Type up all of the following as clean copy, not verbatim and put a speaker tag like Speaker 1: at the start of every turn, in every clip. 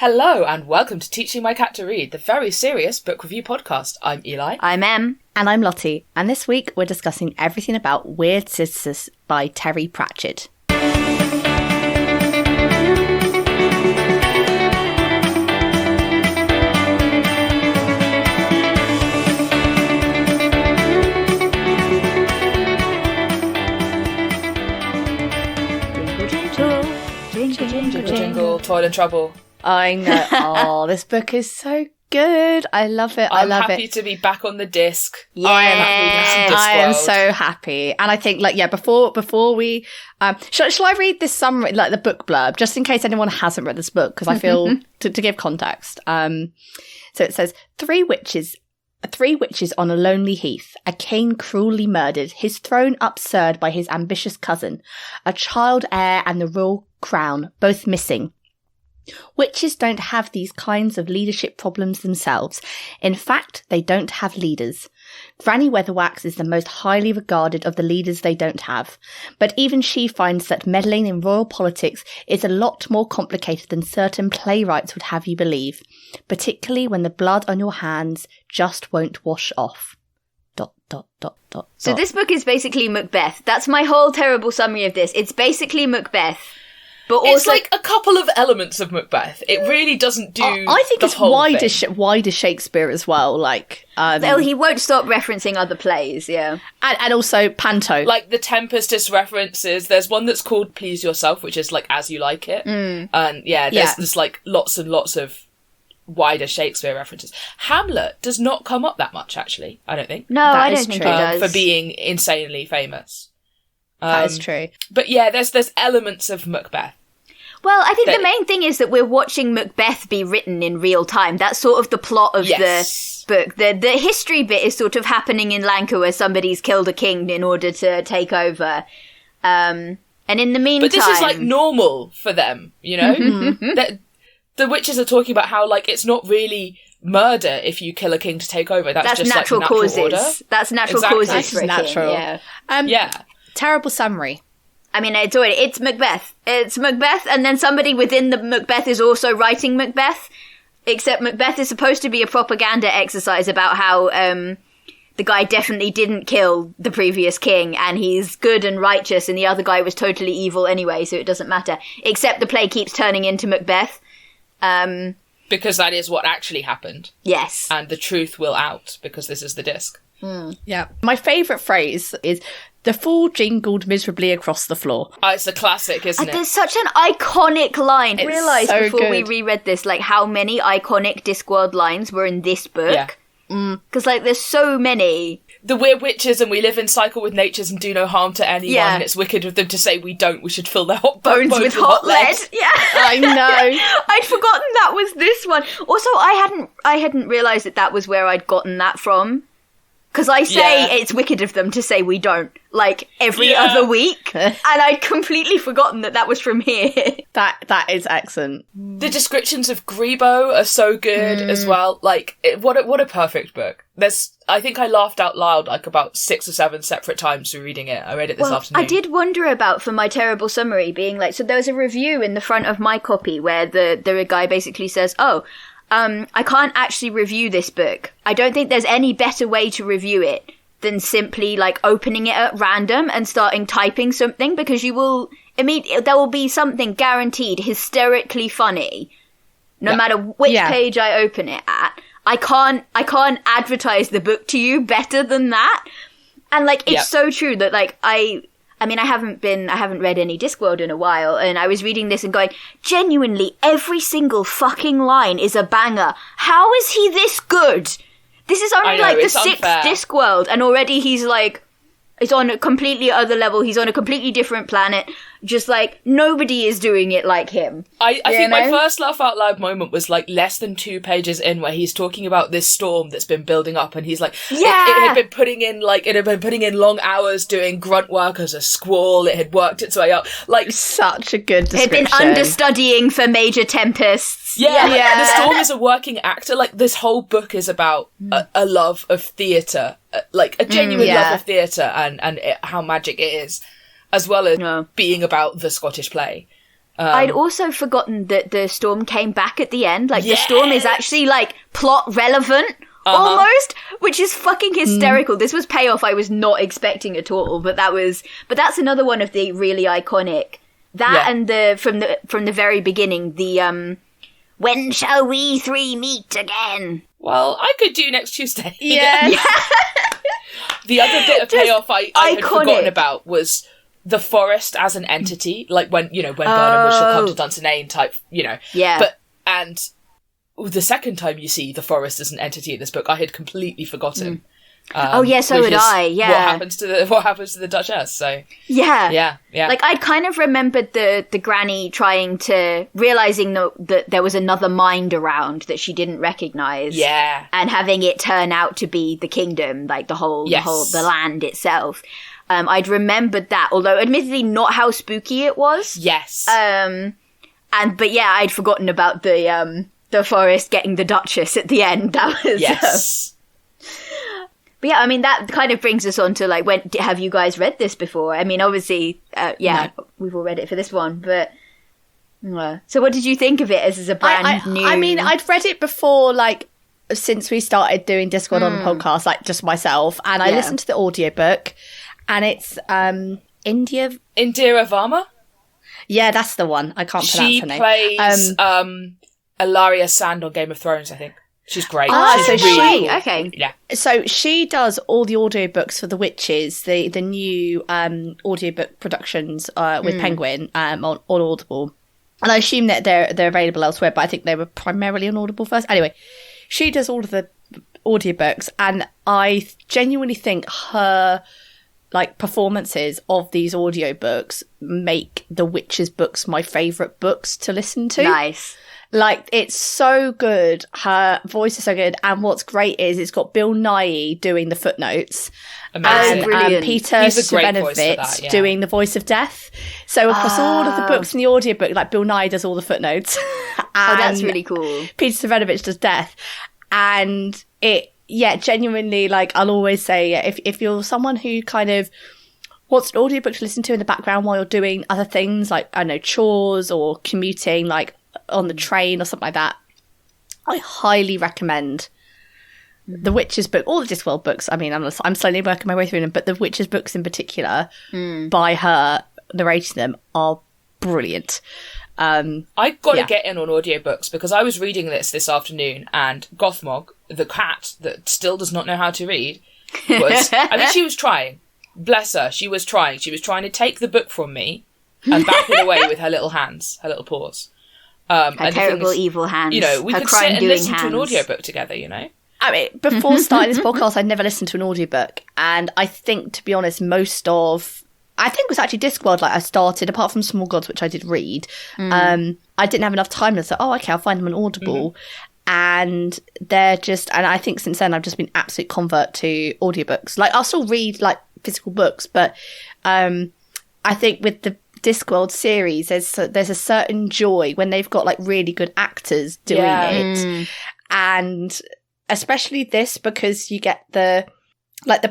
Speaker 1: Hello and welcome to Teaching My Cat to Read, the very serious book review podcast. I'm Eli.
Speaker 2: I'm Em.
Speaker 3: And I'm Lottie. And this week we're discussing everything about Wyrd Sisters by Terry Pratchett.
Speaker 1: Jingle, toil and trouble.
Speaker 3: I know. Oh, this book is so good. I love it.
Speaker 1: I'm happy to be back on the disc.
Speaker 2: Yeah,
Speaker 3: I am so happy. And I think, before we... shall I read this summary, like the book blurb, just in case anyone hasn't read this book, because I feel, to give context. So it says, Three witches on a lonely heath, a king cruelly murdered, his throne upsurged by his ambitious cousin, a child heir and the royal crown, both missing. Witches don't have these kinds of leadership problems themselves. In fact, they don't have leaders. Granny Weatherwax is the most highly regarded of the leaders they don't have. But even she finds that meddling in royal politics is a lot more complicated than certain playwrights would have you believe, particularly when the blood on your hands just won't wash off. ...
Speaker 2: So this book is basically Macbeth. That's my whole terrible summary of this. It's basically Macbeth. But also,
Speaker 1: it's like a couple of elements of Macbeth. It really doesn't do
Speaker 3: I think
Speaker 1: the
Speaker 3: it's
Speaker 1: whole
Speaker 3: wider Shakespeare as well.
Speaker 2: well, he won't stop referencing other plays, yeah.
Speaker 3: And also Panto.
Speaker 1: Like the Tempest is references. There's one that's called Please Yourself, which is like As You Like It. And there's like lots and lots of wider Shakespeare references. Hamlet does not come up that much, actually, I don't think.
Speaker 2: No, I don't think it does.
Speaker 1: For being insanely famous.
Speaker 3: That is true.
Speaker 1: But yeah, there's elements of Macbeth.
Speaker 2: Well, I think the main thing is that we're watching Macbeth be written in real time. That's sort of the plot of the book. The history bit is sort of happening in Lanka where somebody's killed a king in order to take over. And in the meantime...
Speaker 1: But this is like normal for them, you know? The witches are talking about how like it's not really murder if you kill a king to take over. That's just
Speaker 2: natural
Speaker 1: like natural
Speaker 2: causes.
Speaker 1: Order.
Speaker 2: That's natural causes for a
Speaker 3: natural.
Speaker 2: king, yeah.
Speaker 3: Terrible summary.
Speaker 2: I mean, it's Macbeth. It's Macbeth, and then somebody within the Macbeth is also writing Macbeth, except Macbeth is supposed to be a propaganda exercise about how the guy definitely didn't kill the previous king, and he's good and righteous, and the other guy was totally evil anyway, so it doesn't matter. Except the play keeps turning into Macbeth.
Speaker 1: Because that is what actually happened.
Speaker 2: Yes.
Speaker 1: And the truth will out, because this is the disc.
Speaker 3: Yeah. My favourite phrase is... The fool jingled miserably across the floor.
Speaker 1: Oh, it's a classic, isn't it?
Speaker 2: There's such an iconic line. I realised
Speaker 3: so
Speaker 2: before we
Speaker 3: good.
Speaker 2: reread this, like, how many iconic Discworld lines were in this book. Because, like, there's so many.
Speaker 1: We're witches and we live in cycle with natures and do no harm to anyone, and it's wicked of them to say we don't. We should fill their hot bones with hot lead.
Speaker 2: Yeah.
Speaker 3: I know.
Speaker 2: I'd forgotten that was this one. Also, I hadn't realised that was where I'd gotten that from. Because I say it's wicked of them to say we don't, like, every other week. And I'd completely forgotten that was from here.
Speaker 3: That is excellent.
Speaker 1: The descriptions of Grebo are so good as well. Like, what a perfect book. I think I laughed out loud, like, about 6 or 7 separate times through reading it. I read it this afternoon.
Speaker 2: I did wonder about, for my terrible summary, being like, so there was a review in the front of my copy where the guy basically says, I can't actually review this book. I don't think there's any better way to review it than simply, like, opening it at random and starting typing something, because there will be something guaranteed hysterically funny, no matter which page I open it at. I can't advertise the book to you better than that. And, like, it's so true that, like, I haven't read any Discworld in a while, and I was reading this and going, genuinely, every single fucking line is a banger. How is he this good? This is only like the 6th Discworld, and already he's like, it's on a completely other level. He's on a completely different planet. Just like, nobody is doing it like him.
Speaker 1: I think my first laugh out loud moment was like less than 2 pages in, where he's talking about this storm that's been building up, and he's like, it had been putting in long hours doing grunt work as a squall. It had worked its way up. Like,
Speaker 3: such a good description.
Speaker 2: It had been understudying for major tempests.
Speaker 1: The storm is a working actor. Like, this whole book is about a love of theatre, like a genuine love of theatre and how magic it is, as well as being about the Scottish play.
Speaker 2: I'd also forgotten that the storm came back at the end. Like, the storm is actually, like, plot relevant, almost, which is fucking hysterical. This was payoff I was not expecting at all, but that's another one of the really iconic. That and from the very beginning, the, when shall we three meet again?
Speaker 1: Well, I could do next Tuesday.
Speaker 3: Yeah.
Speaker 1: The other bit of payoff I had forgotten about was the forest as an entity, like when Burnham was she'll come to Dunsinane type,
Speaker 2: Yeah.
Speaker 1: But, and the second time you see the forest as an entity in this book, I had completely forgotten.
Speaker 2: So would I, yeah.
Speaker 1: What happens to the Duchess, so.
Speaker 2: Yeah.
Speaker 1: Yeah.
Speaker 2: Like, I'd kind of remembered the granny realising that there was another mind around that she didn't recognise.
Speaker 1: Yeah.
Speaker 2: And having it turn out to be the kingdom, like the land itself. I'd remembered that, although admittedly not how spooky it was.
Speaker 1: Yes.
Speaker 2: But I'd forgotten about the forest getting the Duchess at the end. That was
Speaker 1: yes.
Speaker 2: But yeah, I mean, that kind of brings us on to, like, have you guys read this before? I mean, obviously,
Speaker 1: No.
Speaker 2: We've all read it for this one, but so what did you think of it as a brand new?
Speaker 3: I mean, I'd read it before, like, since we started doing Discworld on the podcast, like, just myself, and I listened to the audiobook. And it's Indira
Speaker 1: Varma?
Speaker 3: Yeah, that's the one. I can't pronounce her name.
Speaker 1: She plays Ilaria Sand on Game of Thrones, I think. She's great.
Speaker 2: She's really cool. Okay.
Speaker 1: Yeah.
Speaker 3: So she does all the audiobooks for The Witches, the new audiobook productions with Penguin on Audible. And I assume that they're available elsewhere, but I think they were primarily on Audible first. Anyway, she does all of the audiobooks, and I genuinely think her performances of these audiobooks make The Witches books my favourite books to listen to.
Speaker 2: Nice.
Speaker 3: Like, it's so good. Her voice is so good. And what's great is it's got Bill Nighy doing the footnotes.
Speaker 1: Amazing.
Speaker 3: And Peter Seranovich doing the voice of death. So across all of the books in the audiobook, like, Bill Nighy does all the footnotes.
Speaker 2: That's really cool.
Speaker 3: Peter Seranovich does death. And genuinely, like, I'll always say, if you're someone who kind of wants an audiobook to listen to in the background while you're doing other things, like, I don't know, chores or commuting, like, on the train or something like that, I highly recommend The Witches book, all the Discworld books. I mean, I'm slowly working my way through them, but The Witches books in particular, by her narrating them, are brilliant.
Speaker 1: I got to get in on audiobooks because I was reading this afternoon, and Gothmog, the cat that still does not know how to read, she was trying. Bless her, she was trying. She was trying to take the book from me and back it away with her little hands, her little paws.
Speaker 2: Her terrible, evil hands.
Speaker 1: We could sit and listen to an audiobook together,
Speaker 3: I mean, before starting this podcast, I'd never listened to an audiobook. And I think, to be honest, I think it was actually Discworld, like, I started, apart from Small Gods, which I did read. I didn't have enough time to say, okay, I'll find them on Audible. And they're just, and I think since then I've just been absolute convert to audiobooks. Like, I'll still read, like, physical books, but I think with the Discworld series, there's a certain joy when they've got, like, really good actors doing it. And especially this, because you get the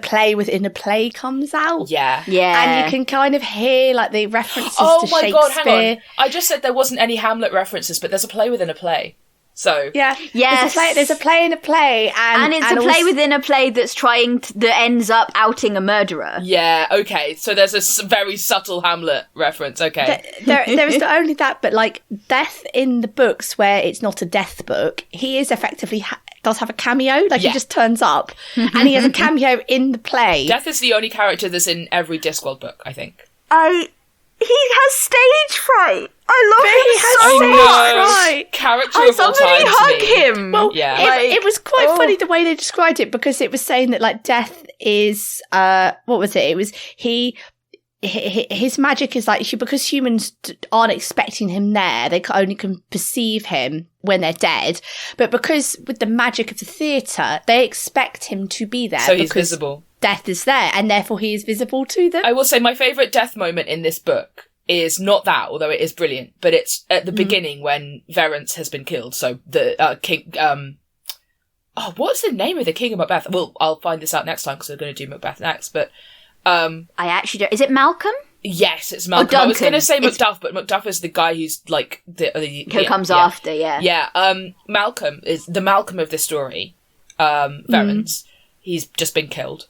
Speaker 3: play within a play comes out.
Speaker 1: Yeah.
Speaker 3: And you can kind of hear, like, the references to Shakespeare.
Speaker 1: God, hang on. I just said there wasn't any Hamlet references, but there's a play within a play. So
Speaker 2: yes,
Speaker 3: there's a play in a play,
Speaker 2: and it's a play within a play that ends up outing a murderer.
Speaker 1: Yeah, okay. So there's a very subtle Hamlet reference. Okay,
Speaker 3: there is not only that, but, like, Death in the books where it's not a death book, he is effectively does have a cameo. Like, he just turns up, and he has a cameo in the play.
Speaker 1: Death is the only character that's in every Discworld book, I think.
Speaker 2: He has stage fright. I love him so much.
Speaker 1: Right. Character of all time.
Speaker 2: Somebody hug him.
Speaker 3: Well, it was quite funny the way they described it, because it was saying that, like, Death is what was it? It was his magic is, like, because humans aren't expecting him there, they only can perceive him when they're dead. But because with the magic of the theatre, they expect him to be there.
Speaker 1: So he's visible.
Speaker 3: Death is there, and therefore he is visible to them.
Speaker 1: I will say my favourite death moment in this book is not that, although it is brilliant, but it's at the beginning when Verence has been killed. So the king... what's the name of the king of Macbeth? Well, I'll find this out next time because we're going to do Macbeth next, but...
Speaker 2: I actually don't... Is it Malcolm?
Speaker 1: Yes, it's Malcolm. I was going to say Macduff, but Macduff is the guy who's like
Speaker 2: who comes after.
Speaker 1: Yeah. Malcolm is the Malcolm of this story. Verons. He's just been killed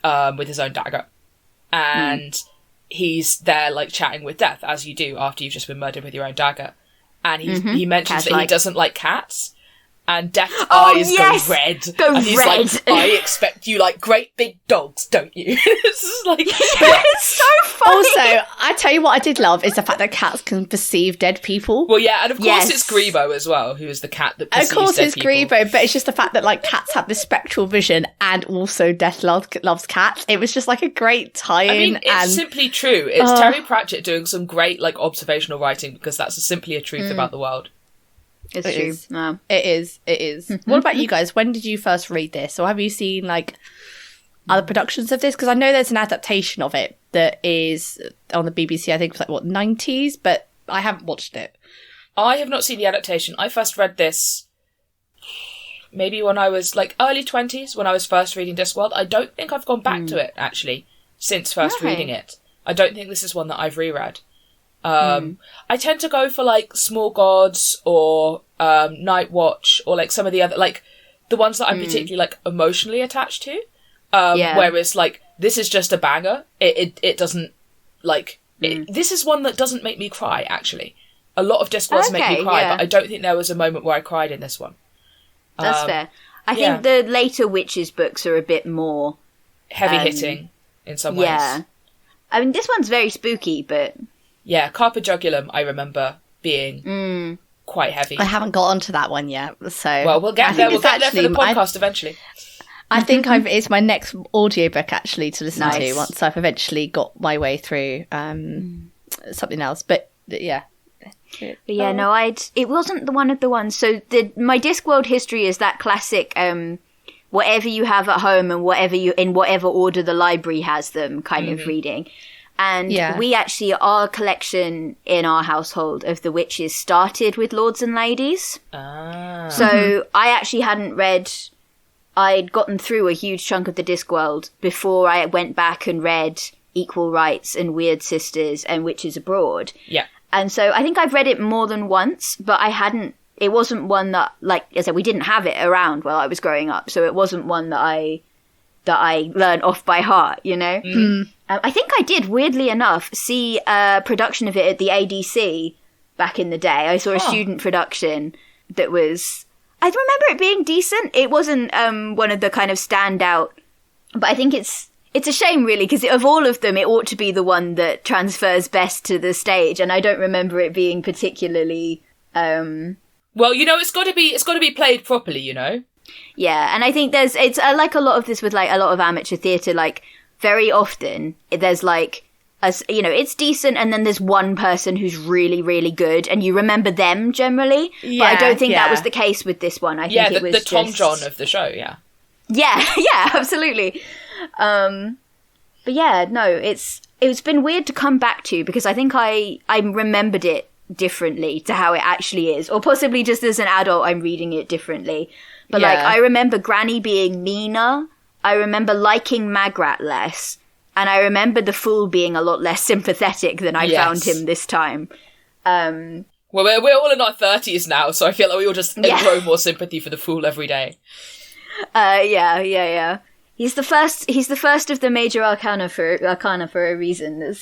Speaker 1: with his own dagger, and he's there like chatting with Death, as you do after you've just been murdered with your own dagger. And he mentions that he doesn't like cats. And Death's eyes go red. And he's like, I expect you like great big dogs, don't you? It's just like...
Speaker 2: It's so funny.
Speaker 3: Also, I tell you what I did love is the fact that cats can perceive dead people.
Speaker 1: Well, yeah, and of course it's Grebo as well, who is the cat that perceives dead people. Of course it's
Speaker 3: Grebo, but it's just the fact that like cats have this spectral vision and also Death loves cats. It was just like a great tie-in.
Speaker 1: I mean, it's simply true. It's Terry Pratchett doing some great like observational writing, because that's simply a truth about the world.
Speaker 2: It's true. No.
Speaker 3: It is. What about you guys? When did you first read this? Or have you seen like other productions of this? Because I know there's an adaptation of it that is on the BBC, I think it's like 90s, but I haven't watched it.
Speaker 1: I have not seen the adaptation. I first read this maybe when I was like early 20s, when I was first reading Discworld. I don't think I've gone back to it actually since first reading it. I don't think this is one that I've reread. I tend to go for like Small Gods or Night Watch or like some of the other, like the ones that I'm particularly like emotionally attached to. Whereas like this is just a banger. It doesn't like this is one that doesn't make me cry actually. A lot of Discworlds make me cry, but I don't think there was a moment where I cried in this one.
Speaker 2: That's fair. I think the later Witches books are a bit more
Speaker 1: heavy hitting in some ways.
Speaker 2: Yeah, I mean this one's very spooky, but.
Speaker 1: Yeah, Carpe Jugulum, I remember being quite heavy.
Speaker 3: I haven't got onto that one yet, so...
Speaker 1: Well, we'll get there. We'll get there for the podcast eventually.
Speaker 3: I think it's my next audiobook, actually, to listen to once I've eventually got my way through something else. But, yeah.
Speaker 2: But yeah, no, it wasn't one of the ones. So my Discworld history is that classic... whatever you have at home and in whatever order the library has them kind of reading. And we actually, our collection in our household of the Witches started with Lords and Ladies. So I actually hadn't read, I'd gotten through a huge chunk of the Discworld before I went back and read Equal Rights and Wyrd Sisters and Witches Abroad.
Speaker 1: Yeah.
Speaker 2: And so I think I've read it more than once, but it wasn't one that, like I said, we didn't have it around while I was growing up. So it wasn't one that I learned off by heart, you know? I think I did, weirdly enough, see a production of it at the ADC back in the day. I saw a student production that was... I remember it being decent. It wasn't one of the kind of standout... But I think it's a shame, really, because of all of them, it ought to be the one that transfers best to the stage. And I don't remember it being particularly...
Speaker 1: Well, you know, it's got to be played properly, you know?
Speaker 2: Yeah, and I think it's like a lot of this with like a lot of amateur theatre, like very often there's like, you know, it's decent and then there's one person who's really, really good and you remember them generally. Yeah, but I don't think that was the case with this one. I think it was
Speaker 1: the Tom John of the show, yeah.
Speaker 2: Yeah, absolutely. But yeah, no, it's been weird to come back to because I think I remembered it differently to how it actually is, or possibly just as an adult I'm reading it differently. But like I remember Granny being meaner, I remember liking Magrat less, and I remember the Fool being a lot less sympathetic than I found him this time.
Speaker 1: Well, we're all in our 30s now, so I feel like we all just grow more sympathy for the Fool every day.
Speaker 2: Yeah. He's the first of the major arcana for a reason.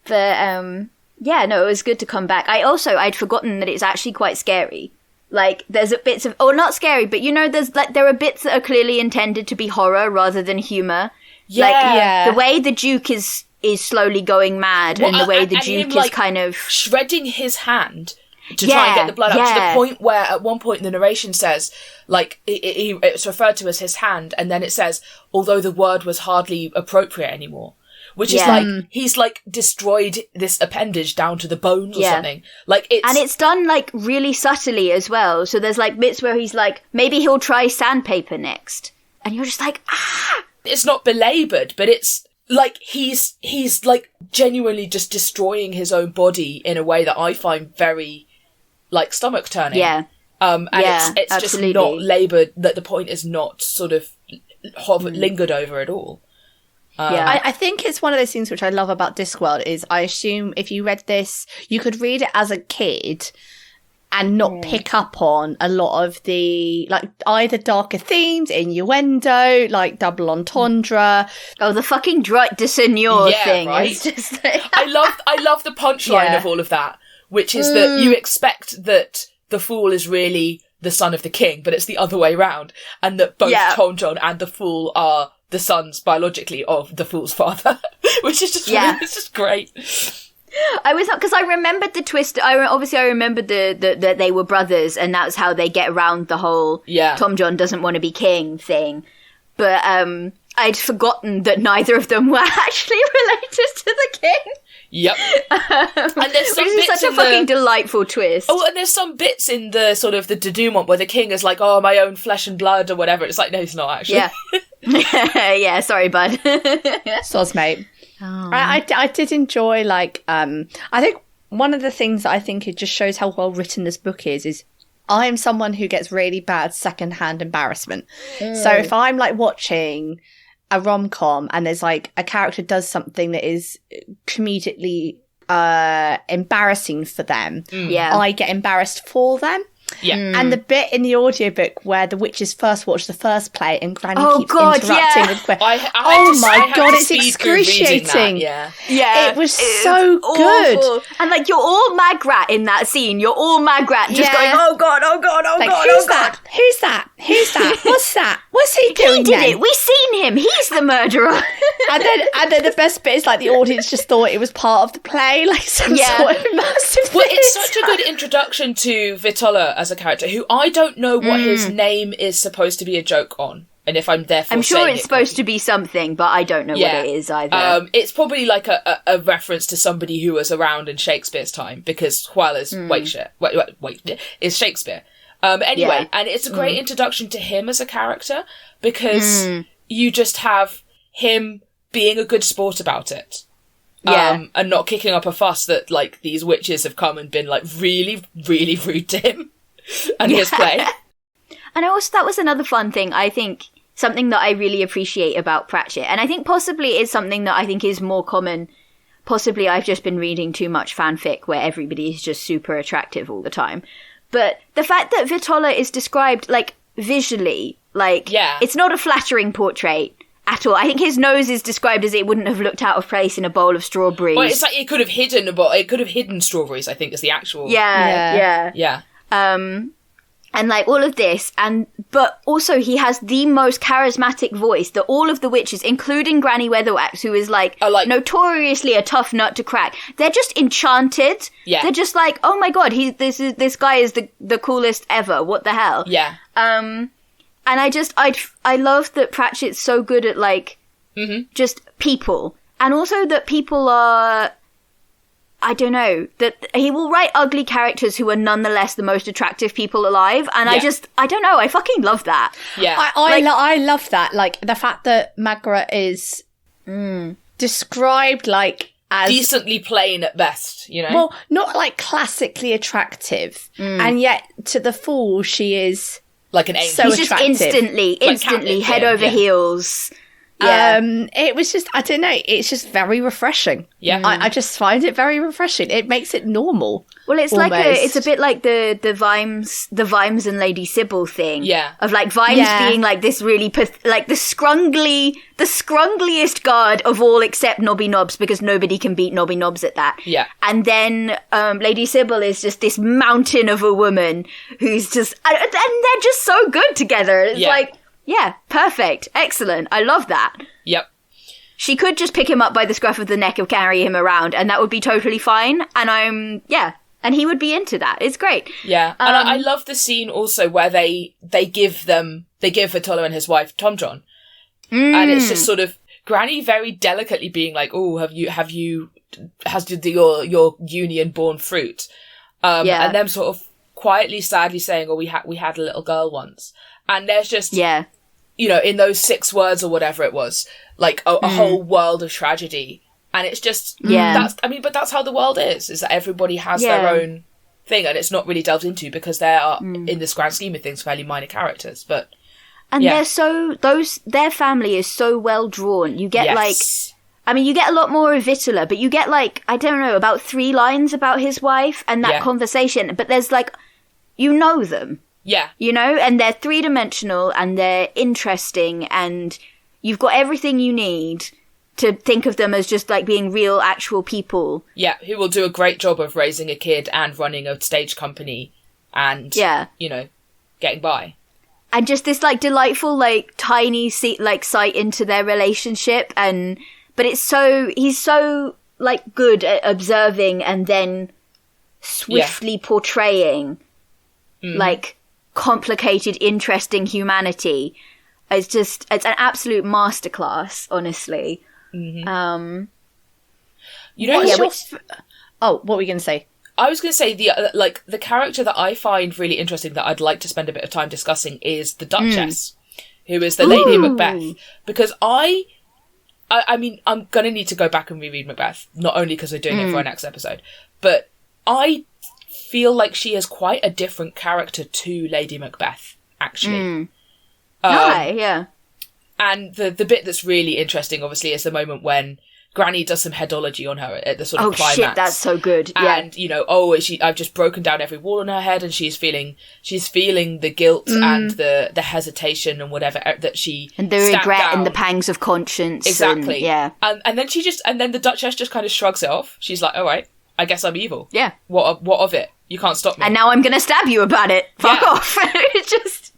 Speaker 2: But yeah, no, it was good to come back. I'd forgotten that it's actually quite scary. Like, there's bits of, not scary, but you know, there are bits that are clearly intended to be horror rather than humour.
Speaker 1: Yeah.
Speaker 2: Like, the way the Duke is slowly going mad, and the way the Duke is kind of
Speaker 1: shredding his hand to try and get the blood out, to the point where at one point the narration says, like, it's referred to as his hand, and then it says, although the word was hardly appropriate anymore. Which is like, he's like destroyed this appendage down to the bones or something. Like
Speaker 2: and it's done like really subtly as well. So there's like bits where he's like, maybe he'll try sandpaper next. And you're just like,
Speaker 1: It's not belaboured, but it's like he's like genuinely just destroying his own body in a way that I find very like stomach turning.
Speaker 2: Yeah.
Speaker 1: And it's just not laboured, that the point is not sort of lingered over at all.
Speaker 3: I think it's one of those things which I love about Discworld is I assume if you read this, you could read it as a kid and not pick up on a lot of the, like, either darker themes, innuendo, like double entendre.
Speaker 2: Oh, the fucking droit de seigneur thing.
Speaker 1: Right?
Speaker 2: It's just like
Speaker 1: I love the punchline of all of that, which is that you expect that the fool is really the son of the king, but it's the other way round, and that both Tom John and the fool are the sons biologically of the fool's father, which is just really, it's just great.
Speaker 2: I was not, because I remembered the twist. I remembered that they were brothers, and that's how they get around the whole Tom John doesn't want to be king thing. But I'd forgotten that neither of them were actually related to the king.
Speaker 1: Yep. And there's some
Speaker 2: which is
Speaker 1: bits
Speaker 2: such a fucking delightful twist.
Speaker 1: Oh, and there's some bits in the sort of the denouement where the king is like, oh, my own flesh and blood or whatever. It's like, no, he's not actually.
Speaker 2: Yeah, sorry, bud.
Speaker 3: Soz, mate. Oh. I did enjoy, like, I think one of the things that I think it just shows how well written this book is I am someone who gets really bad secondhand embarrassment. So if I'm, like, watching a rom-com and there's, like, a character does something that is comedically embarrassing for them, I get embarrassed for them.
Speaker 1: Yeah.
Speaker 3: And the bit in the audiobook where the witches first watch the first play and Granny keeps interrupting with oh my god, it's excruciating.
Speaker 1: Yeah.
Speaker 3: It was so good.
Speaker 2: Awful. And like you're all Magrat in that scene. You're all Magrat just going, oh god, oh god, oh
Speaker 3: like,
Speaker 2: god,
Speaker 3: who's that? Who's that? Who's that? What's that? What's he doing?
Speaker 2: He did it. We've seen him. He's the murderer.
Speaker 3: and then the best bit is like the audience just thought it was part of the play, like some sort of massive.
Speaker 1: Well, it's such a good introduction to Vitola as a character who I don't know what his name is supposed to be a joke on, and if I'm therefore
Speaker 2: I'm sure it's supposed to be something, but I don't know what it is either.
Speaker 1: It's probably like a reference to somebody who was around in Shakespeare's time, because Hwal is is Shakespeare. Anyway, and it's a great introduction to him as a character, because you just have him being a good sport about it. And not kicking up a fuss that, like, these witches have come and been, like, really, really rude to him and his play.
Speaker 2: And also, that was another fun thing, I think, something that I really appreciate about Pratchett. And I think possibly it's something that I think is more common. Possibly I've just been reading too much fanfic where everybody is just super attractive all the time. But the fact that Vitola is described, like, visually, like, it's not a flattering portrait at all. I think his nose is described as it wouldn't have looked out of place in a bowl of strawberries.
Speaker 1: Well, it's like it could have hidden strawberries, I think, is the actual.
Speaker 2: Yeah. And like all of this, but also he has the most charismatic voice that all of the witches, including Granny Weatherwax, who is like notoriously a tough nut to crack, they're just enchanted. Yeah. They're just like, oh my god, this guy is the coolest ever. What the hell?
Speaker 1: Yeah.
Speaker 2: And I love that Pratchett's so good at like just people, and also that people are, I don't know, that he will write ugly characters who are nonetheless the most attractive people alive, and I don't know, I fucking love that.
Speaker 1: Yeah,
Speaker 3: I love that, like the fact that Margaret is described like as
Speaker 1: decently plain at best, you know.
Speaker 3: Well, not like classically attractive, and yet to the fool she is.
Speaker 1: Like an angel.
Speaker 2: So he's just instantly head over heels.
Speaker 3: Yeah. It was just, I don't know, it's just very refreshing. Yeah. I just find it very refreshing. It makes it normal.
Speaker 2: Well, it's almost. It's a bit like the Vimes and Lady Sybil thing.
Speaker 1: Yeah.
Speaker 2: Of like Vimes being like this really, like the scrungliest guard of all except Nobby Nobbs, because nobody can beat Nobby Nobbs at that.
Speaker 1: Yeah.
Speaker 2: And then Lady Sybil is just this mountain of a woman who's just, and they're just so good together. It's like, yeah, perfect. Excellent. I love that.
Speaker 1: Yep.
Speaker 2: She could just pick him up by the scruff of the neck and carry him around, and that would be totally fine. And and he would be into that. It's great.
Speaker 1: Yeah. And I love the scene also where they give Vitola and his wife Tom John. And it's just sort of Granny very delicately being like, oh, has your union borne fruit? And them sort of quietly, sadly saying, oh, we had a little girl once. And there's just, you know, in those 6 words or whatever it was, like a whole world of tragedy. And it's just, but that's how the world is that everybody has their own thing, and it's not really delved into because they are, in this grand scheme of things, fairly minor characters. But
Speaker 2: And their family is so well drawn. You get you get a lot more of Vitula, but you get I don't know, about 3 lines about his wife and that conversation. But there's you know them.
Speaker 1: Yeah.
Speaker 2: You know, and they're 3-dimensional and they're interesting and you've got everything you need to think of them as just being real, actual people.
Speaker 1: Yeah, who will do a great job of raising a kid and running a stage company and, getting by.
Speaker 2: And just this delightful, tiny sight into their relationship. But he's so good at observing and then swiftly portraying complicated, interesting humanity. It's an absolute masterclass, honestly.
Speaker 1: Mm-hmm.
Speaker 3: What were we going to say?
Speaker 1: I was going to say the character that I find really interesting that I'd like to spend a bit of time discussing is the Duchess, who is the Lady Macbeth. Because I mean, I'm going to need to go back and reread Macbeth, not only because we're doing it for our next episode, but I feel like she is quite a different character to Lady Macbeth, actually.
Speaker 2: Yeah.
Speaker 1: And the bit that's really interesting, obviously, is the moment when Granny does some headology on her at the sort of climax.
Speaker 2: Oh shit, that's so good. Yeah.
Speaker 1: And I've just broken down every wall in her head, and she's feeling the guilt and the hesitation and whatever that she
Speaker 2: and the regret and the pangs of conscience.
Speaker 1: Exactly.
Speaker 2: And
Speaker 1: then the Duchess just kind of shrugs it off. She's like, all right, I guess I'm evil.
Speaker 2: Yeah.
Speaker 1: What of it? You can't stop me.
Speaker 2: And now I'm gonna stab you about it. Fuck off. It's just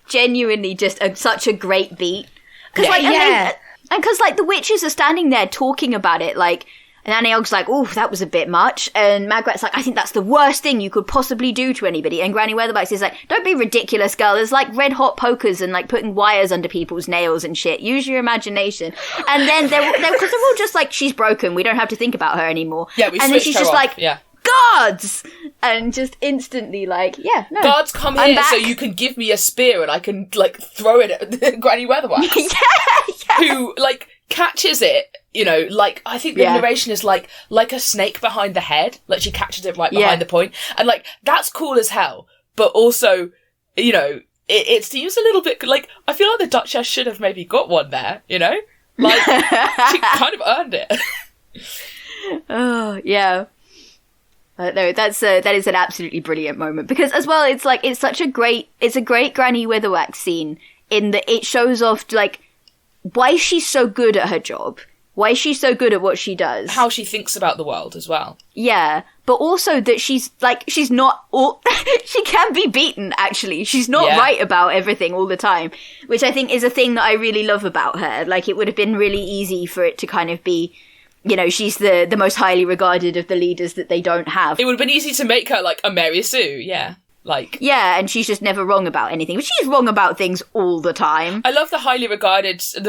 Speaker 2: genuinely just such a great beat. And because, the witches are standing there talking about it, and Aniog's like, oh, that was a bit much. And Magrat's like, I think that's the worst thing you could possibly do to anybody. And Granny Weatherwax is like, don't be ridiculous, girl. There's, red hot pokers and, putting wires under people's nails and shit. Use your imagination. And then because they're all just she's broken. We don't have to think about her anymore.
Speaker 1: Yeah, we
Speaker 2: and then she's
Speaker 1: her
Speaker 2: just
Speaker 1: off.
Speaker 2: Guards! And just instantly no.
Speaker 1: Guards, come here so you can give me a spear and I can, throw it at Granny Weatherwax.
Speaker 2: yeah.
Speaker 1: Who, catches it, I think the narration is like a snake behind the head. She catches it right behind the point. And, that's cool as hell. But also, it seems a little bit, I feel like the Duchess should have maybe got one there, she kind of earned it.
Speaker 2: Oh, yeah. No, that is an absolutely brilliant moment because as well, it's a great Granny Weatherwax scene in that it shows off why she's so good at her job, why she's so good at what she does,
Speaker 1: how she thinks about the world as well.
Speaker 2: Yeah, but also that she's not all, she can be beaten. Actually, she's not right about everything all the time, which I think is a thing that I really love about her. It would have been really easy for it to kind of be. She's the most highly regarded of the leaders that they don't have.
Speaker 1: It would have been easy to make her, a Mary Sue, yeah.
Speaker 2: Yeah, and she's just never wrong about anything. But she's wrong about things all the time.
Speaker 1: I love the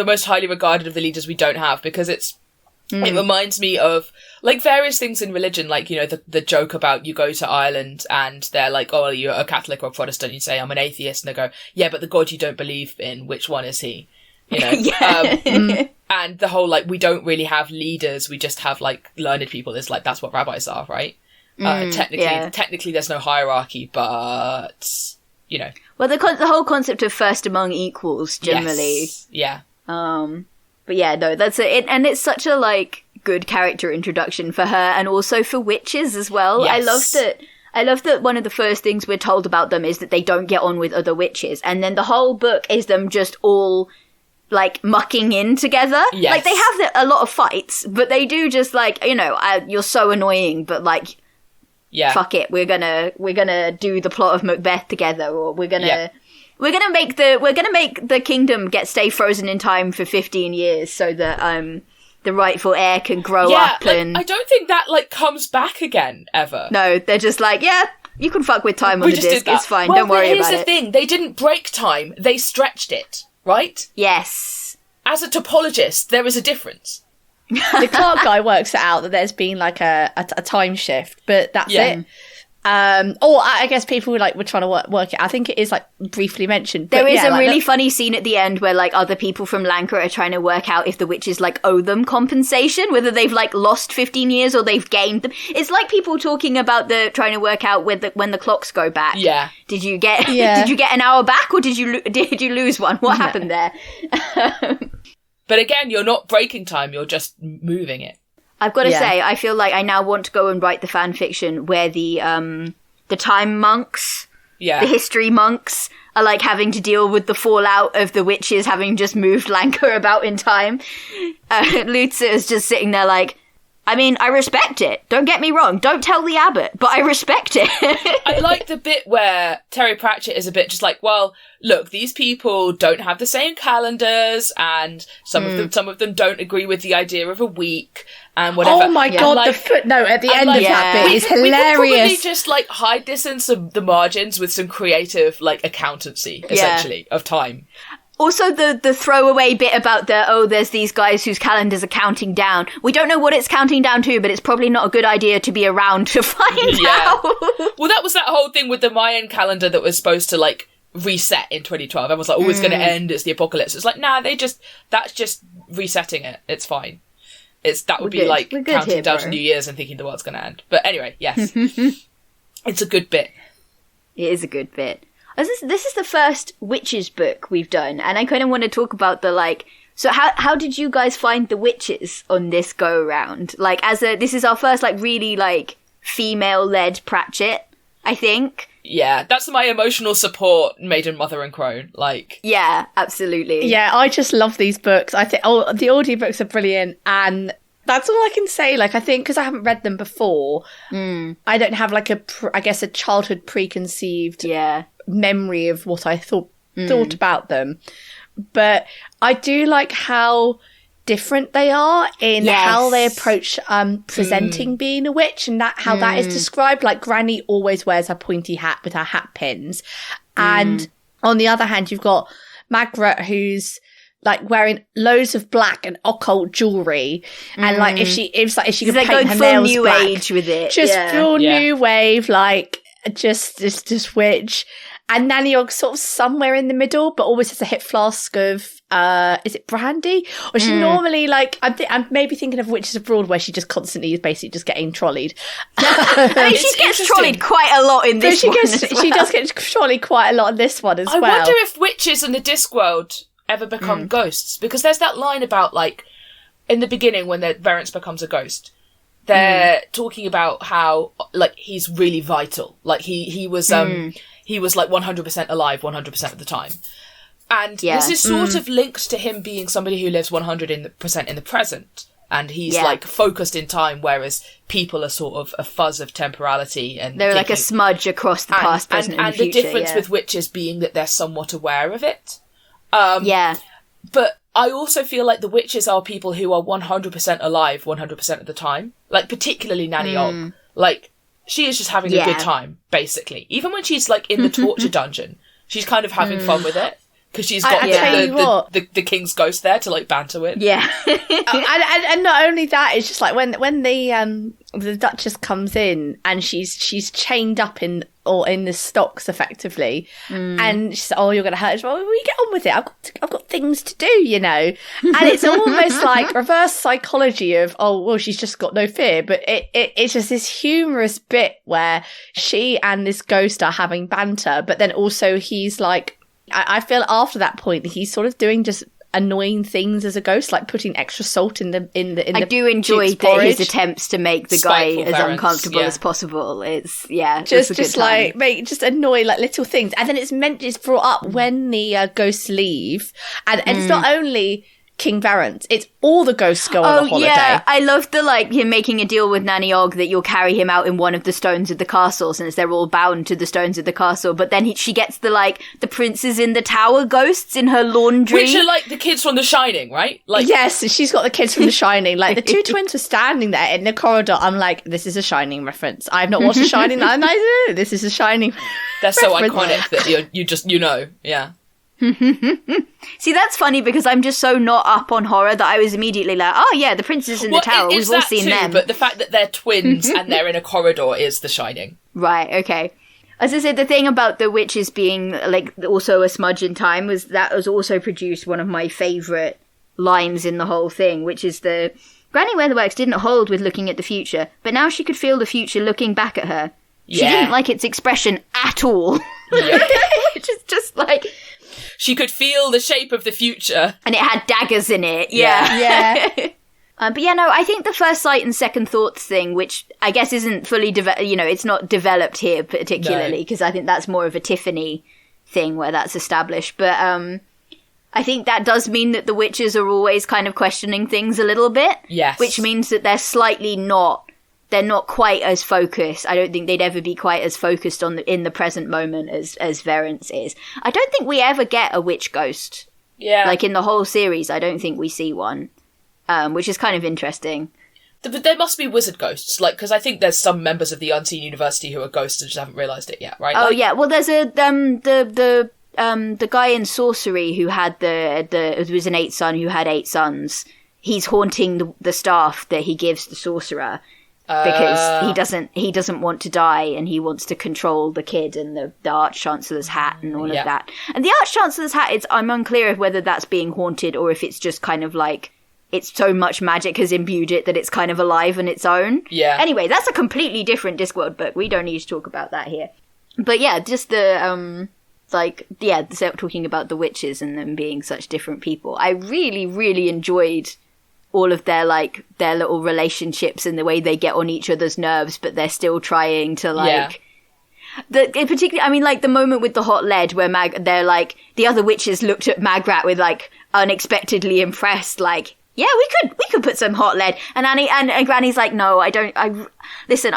Speaker 1: most highly regarded of the leaders we don't have, because it reminds me of, various things in religion, the joke about you go to Ireland and they're like, oh, are you a Catholic or a Protestant? You say, I'm an atheist. And they go, yeah, but the God you don't believe in, which one is he? And the whole, we don't really have leaders, we just have, learned people. Is that's what rabbis are, right? Technically there's no hierarchy, but,
Speaker 2: Well, the whole concept of first among equals, generally.
Speaker 1: Yes. Yeah.
Speaker 2: But yeah, no, that's it. And it's such a, good character introduction for her, and also for witches as well.
Speaker 1: Yes.
Speaker 2: I love that one of the first things we're told about them is that they don't get on with other witches. And then the whole book is them just all... mucking in together.
Speaker 1: Yes.
Speaker 2: They have a lot of fights, but they do just you're so annoying, but fuck it, we're gonna do the plot of Macbeth together, or we're gonna make the kingdom stay frozen in time for 15 years so that the rightful heir can grow up. And
Speaker 1: I don't think that comes back again ever.
Speaker 2: No, they're just you can fuck with time on the disc, it's fine, don't worry about it.
Speaker 1: Here's the thing, they didn't break time, they stretched it. Right?
Speaker 2: Yes.
Speaker 1: As a topologist, there is a difference.
Speaker 3: The Clark guy works it out that there's been a time shift, but that's it. Or I guess people were trying to work it. I think it is briefly mentioned.
Speaker 2: There is a really funny scene at the end where other people from Lancre are trying to work out if the witches owe them compensation, whether they've lost 15 years or they've gained them. It's like people talking about trying to work out when the clocks go back.
Speaker 1: Yeah.
Speaker 2: Did you get an hour back, or did you lose one? What happened there?
Speaker 1: But again, you're not breaking time, you're just moving it.
Speaker 2: I've got to say, I feel like I now want to go and write the fan fiction where the time monks, the history monks, are having to deal with the fallout of the witches having just moved Lancre about in time. Lutzer is just sitting there I mean, I respect it. Don't get me wrong. Don't tell the abbot, but I respect it.
Speaker 1: I like the bit where Terry Pratchett is a bit just well, look, these people don't have the same calendars, and some of them don't agree with the idea of a week and whatever.
Speaker 3: Oh my god, the footnote at the end of that bit is hilarious.
Speaker 1: We could probably just hide this in the margins with some creative accountancy, essentially, of time.
Speaker 2: Also, the throwaway bit about there's these guys whose calendars are counting down. We don't know what it's counting down to, but it's probably not a good idea to be around to find out.
Speaker 1: Well, that was that whole thing with the Mayan calendar that was supposed to, reset in 2012. Everyone's it's going to end, it's the apocalypse. It's nah, that's just resetting it. It's fine. That would be counting down to New Year's and thinking the world's going to end. But anyway, yes. It's a good bit.
Speaker 2: It is a good bit. This is the first witches book we've done, and I kind of want to talk about the so how did you guys find the witches on this go around? This is our first really female led Pratchett, I think.
Speaker 1: Yeah, that's my emotional support, Maiden, Mother and Crone.
Speaker 2: Yeah, absolutely.
Speaker 3: Yeah, I just love these books. I think the audiobooks are brilliant, and that's all I can say. I think because I haven't read them before, I don't have a childhood preconceived memory of what I thought about them, but I do like how different they are in how they approach presenting being a witch, and how that is described. Granny always wears her pointy hat with her hat pins, and on the other hand you've got Margaret, who's wearing loads of black and occult jewelry, and if she could paint her nails
Speaker 2: new
Speaker 3: black,
Speaker 2: age with it,
Speaker 3: just full new wave, just this witch. And Nanny Ogg's sort of somewhere in the middle, but always has a hip flask of, is it brandy? Or she normally, I'm maybe thinking of Witches Abroad, where she just constantly is basically just getting trolleyed.
Speaker 2: I mean, she gets trolleyed quite a lot in this one.
Speaker 3: She does get trolleyed quite a lot in this one as well.
Speaker 1: I wonder if witches in the Discworld ever become ghosts, because there's that line about, in the beginning when Verence becomes a ghost, they're talking about how, he's really vital. He was, he was 100% alive 100% of the time. And this is sort of linked to him being somebody who lives 100% in the present. And he's focused in time, whereas people are sort of a fuzz of temporality. And
Speaker 2: they're a smudge across the past, present, and the future.
Speaker 1: And the difference with witches being that they're somewhat aware of it. But I also feel like the witches are people who are 100% alive 100% of the time. Particularly Nanny Ogg. She is just having a good time, basically. Even when she's, in the torture dungeon, she's kind of having fun with it. Because she's got the king's ghost there to, banter with.
Speaker 2: Yeah.
Speaker 3: and not only that, it's just when the Duchess comes in and she's chained up in the stocks, effectively. And she says, you're going to hurt us. Well, we get on with it. I've got things to do, And it's almost reverse psychology of, she's just got no fear. But it's just this humorous bit where she and this ghost are having banter, but then also he's I feel after that point he's sort of doing just annoying things as a ghost, putting extra salt in the I
Speaker 2: do enjoy his attempts to make the guy as uncomfortable as possible. It's just annoy little things, and then it's brought up when the ghosts leave, and it's not only King Verence, it's all the ghosts go on a holiday. Yeah, I love the him making a deal with Nanny Ogg that you'll carry him out in one of the stones of the castle, since they're all bound to the stones of the castle. But then she gets the princes in the tower ghosts in her laundry,
Speaker 1: which are the kids from The Shining, right?
Speaker 3: Yes, she's got the kids from The Shining. The two twins were standing there in the corridor. I'm this is a Shining reference. I've not watched The Shining, and I know this is a Shining.
Speaker 1: That's reference. So iconic that you just yeah.
Speaker 2: See, that's funny because I'm just so not up on horror that I was immediately the princes in the tower, we've all seen them.
Speaker 1: But the fact that they're twins and they're in a corridor is The Shining.
Speaker 2: Right, okay. As I said, the thing about the witches being, like, also a smudge in time was that was also produced one of my favourite lines in the whole thing, which is the Granny Weatherwax didn't hold with looking at the future, but now she could feel the future looking back at her. She didn't like its expression at all. Yeah. Which is just like...
Speaker 1: She could feel the shape of the future.
Speaker 2: And it had daggers in it. Yeah. But yeah, no, I think the first sight and second thoughts thing, which I guess isn't fully, it's not developed here particularly, because I think that's more of a Tiffany thing where that's established. But I think that does mean that the witches are always kind of questioning things a little bit.
Speaker 1: Yes.
Speaker 2: Which means that they're not quite as focused. I don't think they'd ever be quite as focused in the present moment as Verence is. I don't think we ever get a witch ghost.
Speaker 1: Yeah.
Speaker 2: Like in the whole series, I don't think we see one. Which is kind of interesting.
Speaker 1: But there must be wizard ghosts, like, because I think there's some members of the Unseen University who are ghosts and just haven't realised it yet, right?
Speaker 2: Oh,
Speaker 1: like,
Speaker 2: yeah. Well, there's the guy in Sorcery who had it was an 8th son who had 8 sons. He's haunting the staff that he gives the sorcerer because he doesn't want to die and he wants to control the kid and the Arch-Chancellor's hat and all of that. And the Arch-Chancellor's hat, I'm unclear of whether that's being haunted or if it's just kind of like, it's so much magic has imbued it that it's kind of alive on its own.
Speaker 1: Yeah.
Speaker 2: Anyway, that's a completely different Discworld book. We don't need to talk about that here. But yeah, just the, talking about the witches and them being such different people. I really, really enjoyed all of their little relationships and the way they get on each other's nerves, but they're still trying to, like... Yeah. Particularly, I mean, like, the moment with the hot lead where they're like, the other witches looked at Magrat with, like, unexpectedly impressed, like... Yeah, we could put some hot lead. And Annie and Granny's like, no, I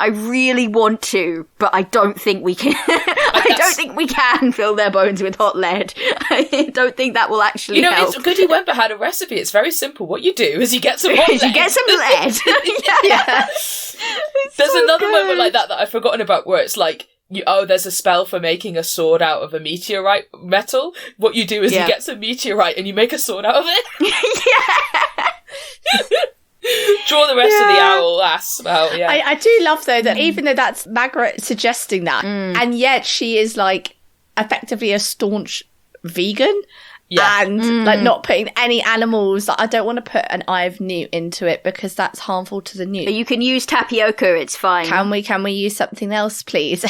Speaker 2: really want to, but I don't think we can. I don't think we can fill their bones with hot lead. I don't think that will actually help.
Speaker 1: Goody Wemper had a recipe. It's very simple. What you do is you get some hot lead.
Speaker 2: You get some lead.
Speaker 1: Yeah. There's another moment like that I've forgotten about where it's like, there's a spell for making a sword out of a meteorite metal. What you do is you get some meteorite and you make a sword out of it. Draw the rest of the owl ass out,
Speaker 3: I do love, though, that even though that's Margaret suggesting that, and yet she is, like, effectively a staunch vegan. Yeah. And like not putting any animals, like, I don't want to put an eye of newt into it because that's harmful to the newt.
Speaker 2: You can use tapioca, it's fine.
Speaker 3: Can we use something else, please?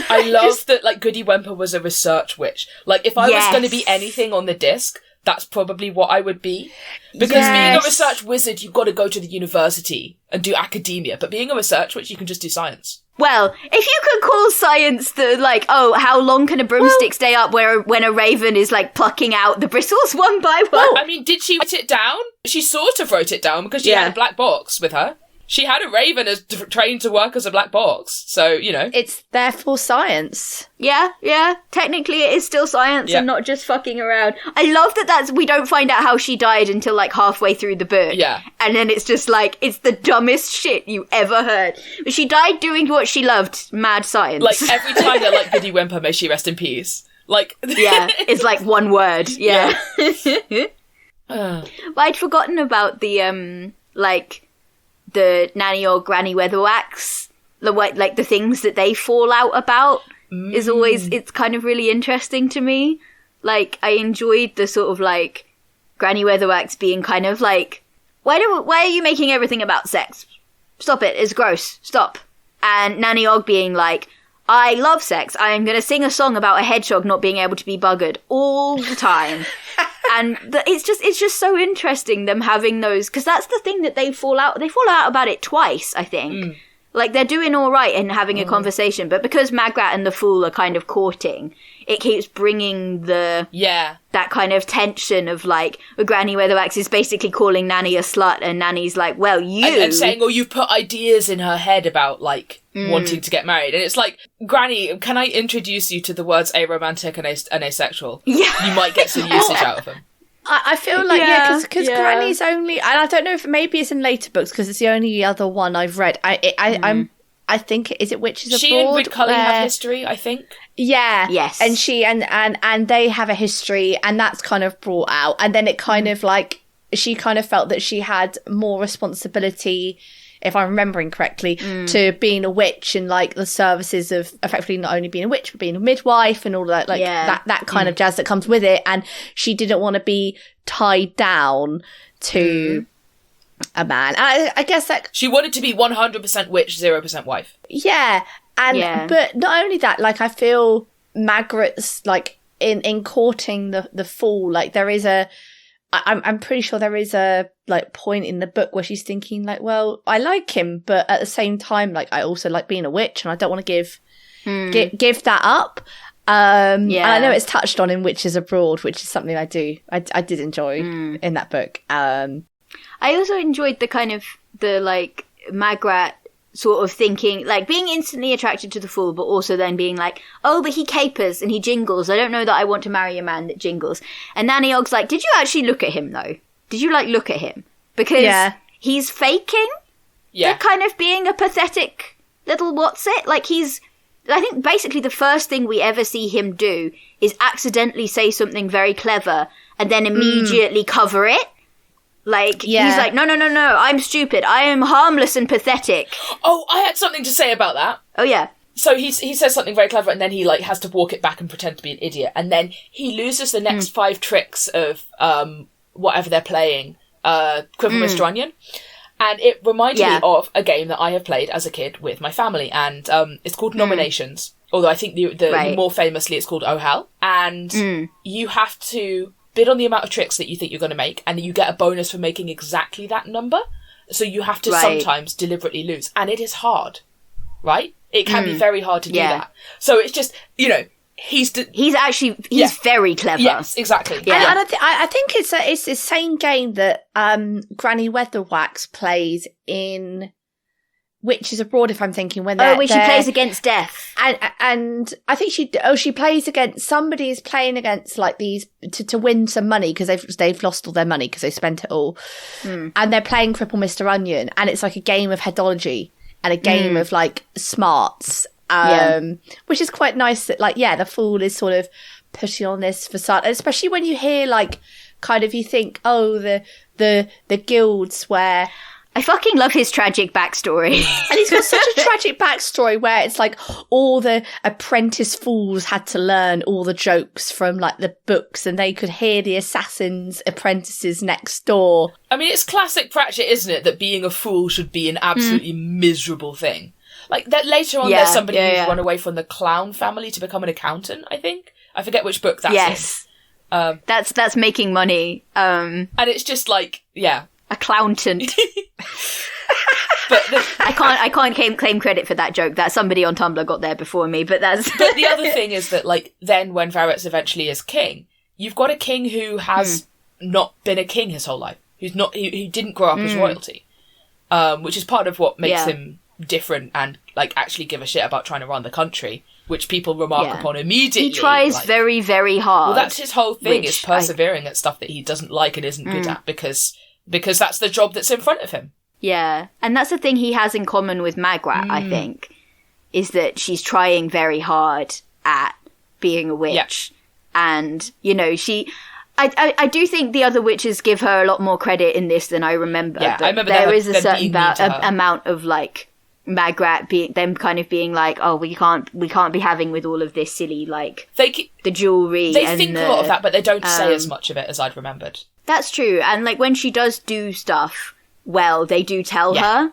Speaker 1: I love that, like, Goody Wemper was a research witch. Like, if I was going to be anything on the disc, that's probably what I would be. Because being a research wizard, you've got to go to the university and do academia. But being a research witch, you can just do science.
Speaker 2: Well, if you could call science the, like, how long can a broomstick stay up when a raven is, like, plucking out the bristles one by one?
Speaker 1: Well, I mean, did she write it down? She sort of wrote it down because she had a black box with her. She had a raven as trained to work as a black box, so, you know.
Speaker 3: It's therefore science.
Speaker 2: Yeah. Technically it is still science and not just fucking around. I love that we don't find out how she died until, like, halfway through the book.
Speaker 1: Yeah.
Speaker 2: And then it's just, like, it's the dumbest shit you ever heard. But she died doing what she loved, mad science.
Speaker 1: Like, every time they're like, Goody Wemper, may she rest in peace. Like...
Speaker 2: Yeah, it's like one word. Yeah. But I'd forgotten about the, the nanny or granny Weatherwax, like the things that they fall out about is always, it's kind of really interesting to me. Like, I enjoyed the sort of, like, Granny Weatherwax being kind of like, why are you making everything about sex? Stop it, it's gross, stop. And Nanny Og being like, I love sex, I am going to sing a song about a hedgehog not being able to be buggered all the time. And it's just so interesting them having those, because that's the thing that they fall out about it twice, I think. Like, they're doing all right and having a conversation, but because Magrat and the Fool are kind of courting, it keeps bringing that kind of tension of, like, Granny Weatherwax is basically calling Nanny a slut, and Nanny's like, well, you...
Speaker 1: And saying, you've put ideas in her head about, like, wanting to get married. And it's like, Granny, can I introduce you to the words aromantic and asexual? Yeah. You might get some usage out of them.
Speaker 3: I feel like, because Granny's only, and I don't know if maybe it's in later books because it's the only other one I've read. I think, is it Witches Abroad?
Speaker 1: She and Wyd Cully have history, I think.
Speaker 3: Yeah.
Speaker 2: Yes.
Speaker 3: And she and they have a history, and that's kind of brought out. And then it kind of like, she kind of felt that she had more responsibility if I'm remembering correctly, to being a witch and like the services of effectively not only being a witch but being a midwife and all that, like that kind of jazz that comes with it. And she didn't want to be tied down to a man. I guess that
Speaker 1: she wanted to be 100% witch, 0% wife.
Speaker 3: Yeah, and but not only that, like I feel Margaret's like in courting the fool, like there is I'm pretty sure there is a like point in the book where she's thinking like, well, I like him, but at the same time, like I also like being a witch, and I don't want to give that up. And I know it's touched on in Witches Abroad, which is something I did enjoy in that book.
Speaker 2: I also enjoyed the kind of the like Magrat sort of thinking, like being instantly attracted to the fool, but also then being like, oh, but he capers and he jingles. I don't know that I want to marry a man that jingles. And Nanny Ogg's like, did you actually look at him though? Did you like look at him? Because he's faking. Yeah. They're kind of being a pathetic little what's it? Like I think basically the first thing we ever see him do is accidentally say something very clever and then immediately cover it. Like, he's like, no, I'm stupid. I am harmless and pathetic.
Speaker 1: Oh, I had something to say about that.
Speaker 2: Oh, yeah.
Speaker 1: So he says something very clever, and then he, like, has to walk it back and pretend to be an idiot. And then he loses the next 5 tricks of whatever they're playing, Cripple Mr. Onion. And it reminded me of a game that I have played as a kid with my family, and it's called Nominations. Although I think the more famously it's called Oh Hell. And you have to bid on the amount of tricks that you think you're going to make, and you get a bonus for making exactly that number. So you have to sometimes deliberately lose. And it is hard, right? It can be very hard to do that. So it's just, you know, he's very clever. Yes, exactly.
Speaker 3: Yeah. And I think it's the same game that Granny Weatherwax plays in Witches Abroad, if I'm thinking, when she
Speaker 2: plays against death,
Speaker 3: and I think she plays against somebody is playing against like these to win some money because they've lost all their money because they spent it all, and they're playing Cripple Mr. Onion, and it's like a game of headology and a game of like smarts, which is quite nice. That like the fool is sort of putting on this facade, especially when you hear like kind of you think the guilds where.
Speaker 2: I fucking love his tragic backstory.
Speaker 3: And he's got such a tragic backstory where it's like all the apprentice fools had to learn all the jokes from like the books and they could hear the assassin's apprentices next door.
Speaker 1: I mean, it's classic Pratchett, isn't it? That being a fool should be an absolutely miserable thing. Like that later on there's somebody who's run away from the clown family to become an accountant, I think. I forget which book that's in.
Speaker 2: That's making money.
Speaker 1: And it's just like,
Speaker 2: a clowntant.
Speaker 1: But
Speaker 2: I can't claim credit for that joke. That somebody on Tumblr got there before me. But
Speaker 1: the other thing is that like then when Varys eventually is king, you've got a king who has not been a king his whole life. Who didn't grow up as royalty, which is part of what makes him different and like actually give a shit about trying to run the country, which people remark upon immediately.
Speaker 2: He tries very, very hard.
Speaker 1: Well, that's his whole thing, is persevering at stuff that he doesn't like and isn't good at because that's the job that's in front of him.
Speaker 2: Yeah, and that's the thing he has in common with Magrat, I think, is that she's trying very hard at being a witch. Yeah. And, you know, I do think the other witches give her a lot more credit in this than I remember.
Speaker 1: Yeah, I remember
Speaker 2: there is a certain amount of, like, Magrat being like, oh, we can't be having with all of this silly, like, the jewellery.
Speaker 1: They think a lot of that, but they don't say as much of it as I'd remembered. That's
Speaker 2: true. And, like, when she does do stuff, well, they do tell her.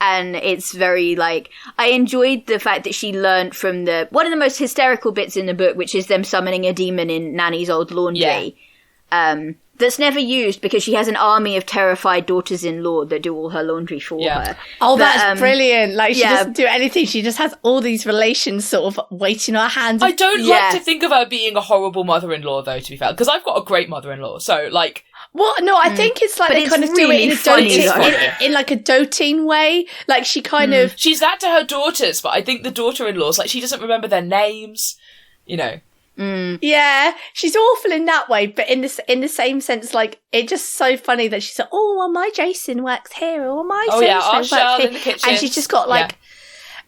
Speaker 2: And it's very, like, I enjoyed the fact that she learnt from one of the most hysterical bits in the book, which is them summoning a demon in Nanny's old laundry. That's never used because she has an army of terrified daughters-in-law that do all her laundry for her.
Speaker 3: Oh, that's brilliant. Like, she doesn't do anything. She just has all these relations sort of waiting on her hands.
Speaker 1: I don't like to think of her being a horrible mother-in-law, though, to be fair, because I've got a great mother-in-law, so, like...
Speaker 3: Well, no, I think it's like they kind of do it in like a doting way. Like, she kind of...
Speaker 1: She's that to her daughters, but I think the daughter-in-laws, like, she doesn't remember their names, you know...
Speaker 3: Yeah, she's awful in that way, but in the same sense, like, it's just so funny that she's like, oh, well, my Jason works here, or my works here.
Speaker 1: In the kitchen.
Speaker 3: And she's just got like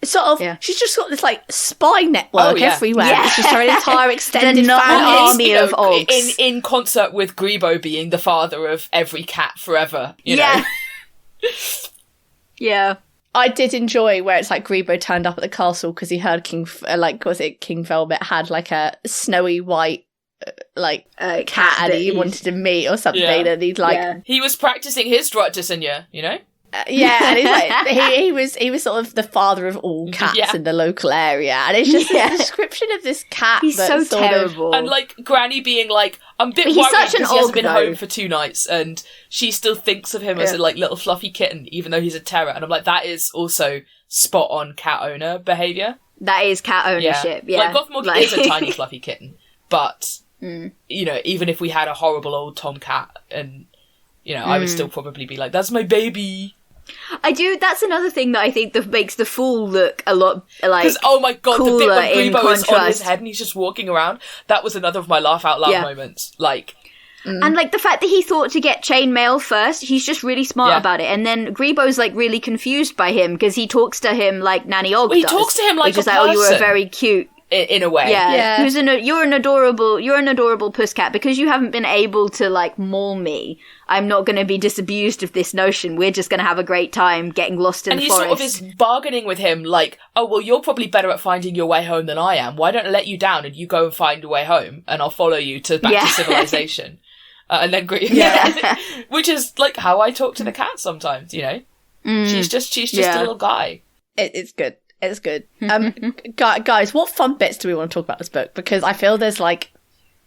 Speaker 3: she's just got this like spy network everywhere. Yeah. She's her entire extended
Speaker 2: army of Oggs.
Speaker 1: In concert with Grebo being the father of every cat forever, you know.
Speaker 2: Yeah.
Speaker 3: I did enjoy where it's like Grebo turned up at the castle because he heard King Velvet had like a snowy white cat and he wanted to meet or something, and he's like
Speaker 1: he was practicing his droit seigneur, you know.
Speaker 3: And he's like he was sort of the father of all cats in the local area, and it's just a description of this cat.
Speaker 2: He's so terrible,
Speaker 1: and like Granny being like, I'm a bit worried because he hasn't been home for 2 nights, and she still thinks of him as a like little fluffy kitten, even though he's a terror. And I'm like, that is also spot on cat owner behaviour.
Speaker 2: That is cat ownership. Yeah,
Speaker 1: like Gothmog is a tiny fluffy kitten, but you know, even if we had a horrible old tomcat, and you know, I would still probably be like, that's my baby.
Speaker 2: I do. That's another thing that I think that makes the Fool look a lot like. Because
Speaker 1: oh my god, the bit when Grebo is on his head and he's just walking around. That was another of my laugh out loud moments. Like,
Speaker 2: and like the fact that he thought to get chainmail first, he's just really smart about it. And then Grebo's like really confused by him because he talks to him like Nanny Og does.
Speaker 1: He talks to him like a person.
Speaker 2: Oh, you were very cute.
Speaker 1: In a way,
Speaker 2: you're an adorable pusscat. Because you haven't been able to like maul me, I'm not going to be disabused of this notion. We're just going to have a great time getting lost in the forest.
Speaker 1: And he sort of is bargaining with him, like, oh well, you're probably better at finding your way home than I am. Why don't I let you down and you go and find a way home, and I'll follow you back to civilization. And then which is like how I talk to the cat sometimes. You know, she's just a little guy.
Speaker 3: It's good. It's good. Guys, what fun bits do we want to talk about this book? Because I feel there's like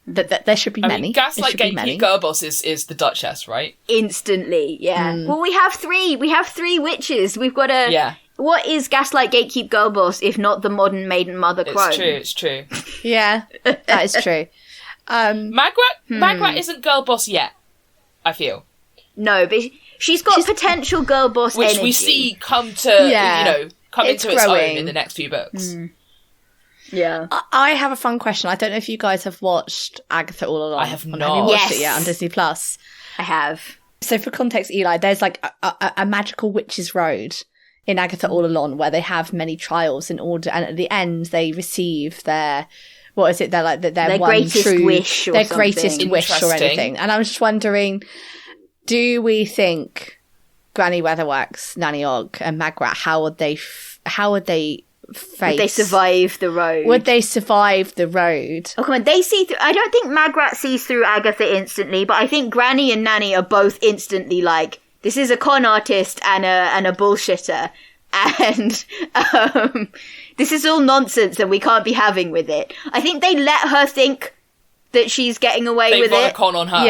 Speaker 3: there should be many.
Speaker 1: I mean, Gaslight Gatekeep Girlboss is the Duchess, right?
Speaker 2: Instantly, yeah. Well, we have 3. We have 3 witches. We've got a. Yeah. What is Gaslight Gatekeep Girlboss if not the modern maiden mother crone?
Speaker 1: It's true.
Speaker 3: Yeah, that is true.
Speaker 1: Magrat isn't Girlboss yet, I feel.
Speaker 2: No, but she's got potential Girlboss
Speaker 1: which
Speaker 2: energy.
Speaker 1: we see come to come into its own in the next few books.
Speaker 2: Yeah.
Speaker 3: I have a fun question. I don't know if you guys have watched Agatha All Along.
Speaker 1: I have not.
Speaker 3: Have you watched it yet on Disney Plus?
Speaker 2: I have.
Speaker 3: So for context, Eli, there's like a magical witch's road in Agatha All Along where they have many trials in order, and at the end they receive their their
Speaker 2: greatest wish or
Speaker 3: their
Speaker 2: something.
Speaker 3: Greatest wish or anything. And I was just wondering, do we think Granny Weatherwax, Nanny Og, and Magrat, how would they face?
Speaker 2: Would they survive the road?
Speaker 3: Would they survive the road?
Speaker 2: Oh, come on. They see through. I don't think Magrat sees through Agatha instantly, but I think Granny and Nanny are both instantly like, this is a con artist and a bullshitter. And this is all nonsense and we can't be having with it. I think they let her think that she's getting away with it.
Speaker 1: They run a con on her.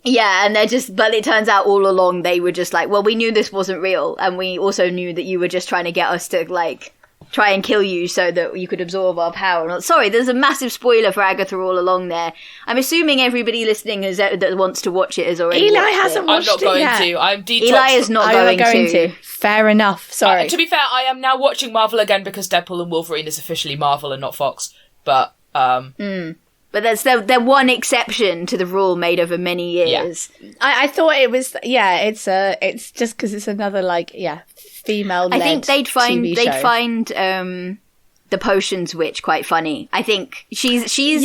Speaker 2: Yeah, and they're just, but it turns out all along they were just like, well, we knew this wasn't real, and we also knew that you were just trying to get us to, like, try and kill you so that you could absorb our power. Sorry, there's a massive spoiler for Agatha All Along there. I'm assuming everybody listening that wants to watch it has already
Speaker 3: Eli
Speaker 2: watched
Speaker 3: hasn't watched it
Speaker 1: I'm
Speaker 3: yet.
Speaker 1: not going to. I'm detoxed.
Speaker 2: Eli is not going to.
Speaker 3: Fair enough, sorry.
Speaker 1: To be fair, I am now watching Marvel again because Deadpool and Wolverine is officially Marvel and not Fox, but,
Speaker 2: But that's the one exception to the rule made over many years.
Speaker 3: Yeah. I thought it was, it's just because it's another, female-led
Speaker 2: I think they'd find
Speaker 3: TV show.
Speaker 2: The Potions Witch quite funny. I think she's too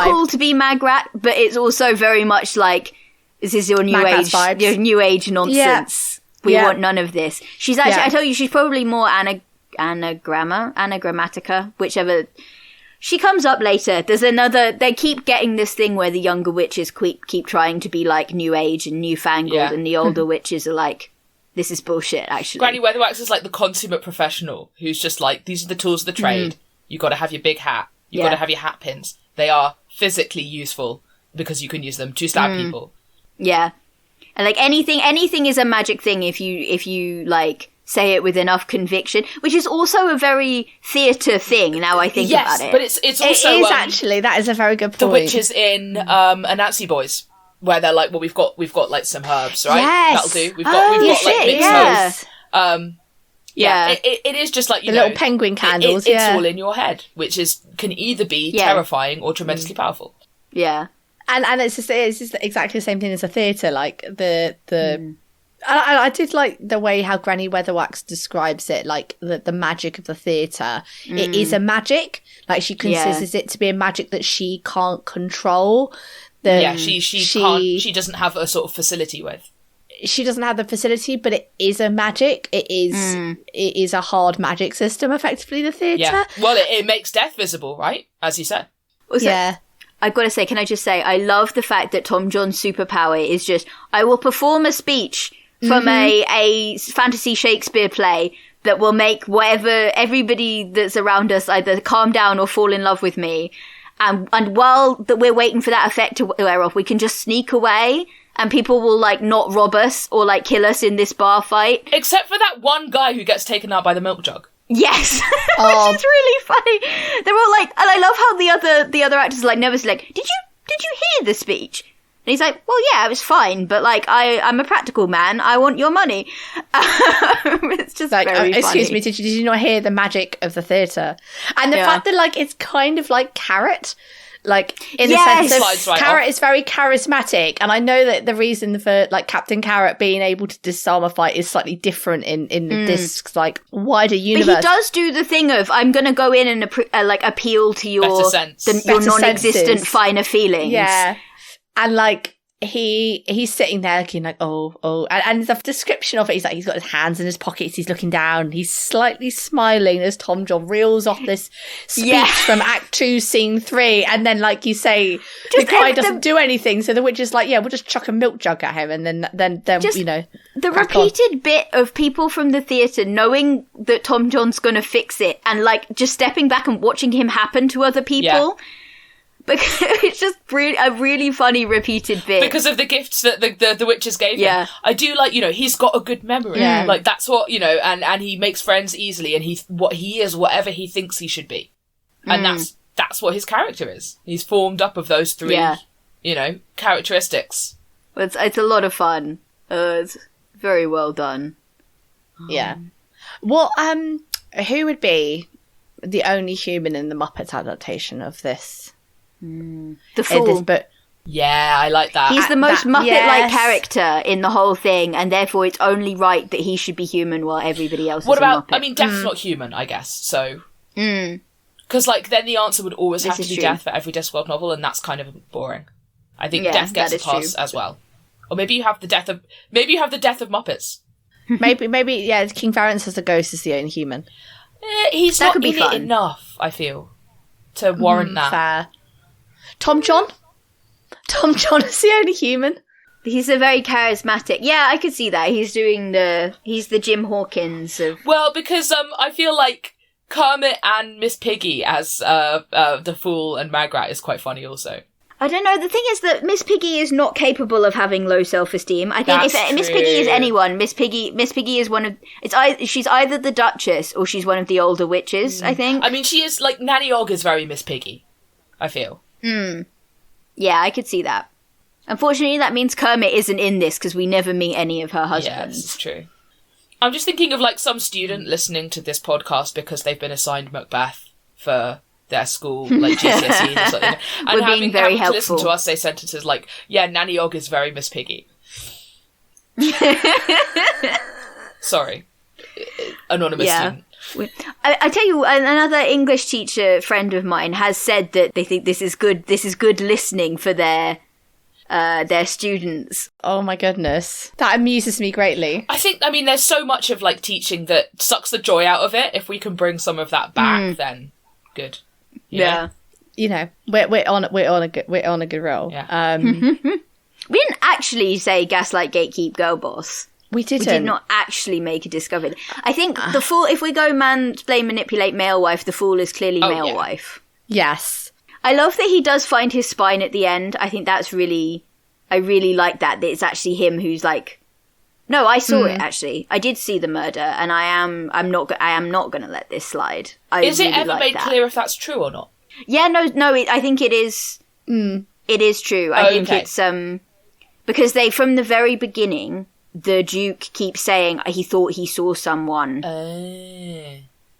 Speaker 2: cool to be Magrat, but it's also very much like, this is your new age vibes. Your new age nonsense. Yeah. We want none of this. She's actually, I tell you, she's probably more anagrammatica, whichever. She comes up later. There's another. They keep getting this thing where the younger witches keep trying to be like new age and newfangled, and the older witches are like, this is bullshit, actually.
Speaker 1: Granny Weatherwax is like the consummate professional who's just like, these are the tools of the trade. You got to have your big hat. You got to have your hat pins. They are physically useful because you can use them to stab people. Yeah,
Speaker 2: and like anything is a magic thing if you like say it with enough conviction, which is also a very theatre thing, now I think about it.
Speaker 1: But it's also...
Speaker 3: It is actually, that is a very good point.
Speaker 1: The witches in Anansi Boys, where they're like, well, we've got like some herbs, right?
Speaker 3: Yes.
Speaker 1: That'll do. We've got like mixed herbs. It is just like,
Speaker 3: the little penguin candles.
Speaker 1: It's all in your head, which can either be terrifying or tremendously powerful.
Speaker 2: Yeah.
Speaker 3: And it's just exactly the same thing as a theatre, like I did like the way how Granny Weatherwax describes it, like the magic of the theatre. It is a magic. Like, she considers it to be a magic that she can't control.
Speaker 1: She doesn't have a sort of facility with.
Speaker 3: she doesn't have the facility, but it is a magic. It is a hard magic system, effectively, the theatre.
Speaker 1: Yeah. Well, it makes death visible, right? As you said.
Speaker 2: Also,
Speaker 3: yeah.
Speaker 2: I've got to say, can I just say, I love the fact that Tom John's superpower is just, I will perform a speech from a fantasy Shakespeare play that will make everybody that's around us either calm down or fall in love with me. And while that we're waiting for that effect to wear off, we can just sneak away and people will like not rob us or like kill us in this bar fight.
Speaker 1: Except for that one guy who gets taken out by the milk jug.
Speaker 2: Yes, which is really funny. They're all like, and I love how the other actors are like nervously like, did you hear the speech? And he's like, well, yeah, it was fine, but like, I'm a practical man. I want your money. It's just like, very funny.
Speaker 3: Excuse me, did you not hear the magic of the theatre? And the fact that like it's kind of like Carrot. Like, in the sense of Carrot is very charismatic, and I know that the reason for like Captain Carrot being able to disarm a fight is slightly different in this like wider universe.
Speaker 2: But he does do the thing of, I'm going to go in and like appeal to your non-existent finer feelings.
Speaker 3: Yeah, and like he's sitting there looking like and the description of it, he's got his hands in his pockets, he's looking down, he's slightly smiling as Tom John reels off this speech from Act 2 Scene 3, and then like you say, the guy doesn't do anything, so the witch is like, yeah, we'll just chuck a milk jug at him, and then you know,
Speaker 2: the repeated bit of people from the theatre knowing that Tom John's gonna fix it and like just stepping back and watching him happen to other people. Because it's just a really funny repeated bit. Because
Speaker 1: of the gifts that the witches gave him. I do like, you know, he's got a good memory. Yeah. Like, that's what, you know, and he makes friends easily, and he is whatever he thinks he should be. And that's what his character is. He's formed up of those three, you know, characteristics.
Speaker 2: It's a lot of fun. It's very well done.
Speaker 3: Yeah. Well, who would be the only human in the Muppets adaptation of this?
Speaker 2: The Fool.
Speaker 1: Yeah, I like that.
Speaker 2: He's the most Muppet-like character in the whole thing, and therefore it's only right that he should be human while everybody else is a Muppet.
Speaker 1: I mean, Death's not human, I guess, so... Because, like, then the answer would always have to be Death for every Discworld novel, and that's kind of boring. I think Death gets a pass as well. Or maybe you have the death of Muppets.
Speaker 3: maybe, King Valence as a ghost is the only human.
Speaker 1: He's not in it enough, I feel, to warrant that.
Speaker 3: Fair. Tom John is the only human.
Speaker 2: He's a very charismatic. Yeah, I could see that. He's the Jim Hawkins of...
Speaker 1: Well, because I feel like Kermit and Miss Piggy as the Fool and Magrat is quite funny also.
Speaker 2: I don't know. The thing is that Miss Piggy is not capable of having low self-esteem. I think if Miss Piggy is anyone, Miss Piggy is one of... she's either the Duchess or she's one of the older witches, I think.
Speaker 1: I mean, she is, like, Nanny Ogg is very Miss Piggy, I feel.
Speaker 2: Yeah, I could see that. Unfortunately, that means Kermit isn't in this because we never meet any of her husbands.
Speaker 1: Yeah, it's true. I'm just thinking of like some student listening to this podcast because they've been assigned Macbeth for their school, like GCSE or something, and having to listen to us say sentences like, "Yeah, Nanny Ogg is very Miss Piggy." Sorry, anonymous student.
Speaker 2: I tell you, another English teacher friend of mine has said that they think this is good listening for their students.
Speaker 3: Oh my goodness. That amuses me greatly.
Speaker 1: I mean, there's so much of like teaching that sucks the joy out of it. If we can bring some of that back, then good.
Speaker 2: Yeah.
Speaker 3: You know, we're on a good roll.
Speaker 1: Yeah.
Speaker 2: We didn't actually say gaslight, gatekeep, girl boss.
Speaker 3: We didn't.
Speaker 2: We did not actually make a discovery. I think the Fool, if we go mansplain, manipulate, male wife, the Fool is clearly male wife.
Speaker 3: Yes.
Speaker 2: I love that he does find his spine at the end. I think that's really... I really like that it's actually him who's like... No, I saw it, actually. I did see the murder, and I'm not going to let this slide.
Speaker 1: Is it ever made clear if that's true or not?
Speaker 2: Yeah, no, I think it is... It is true. I think it's... Because from the very beginning... The Duke keeps saying he thought he saw someone.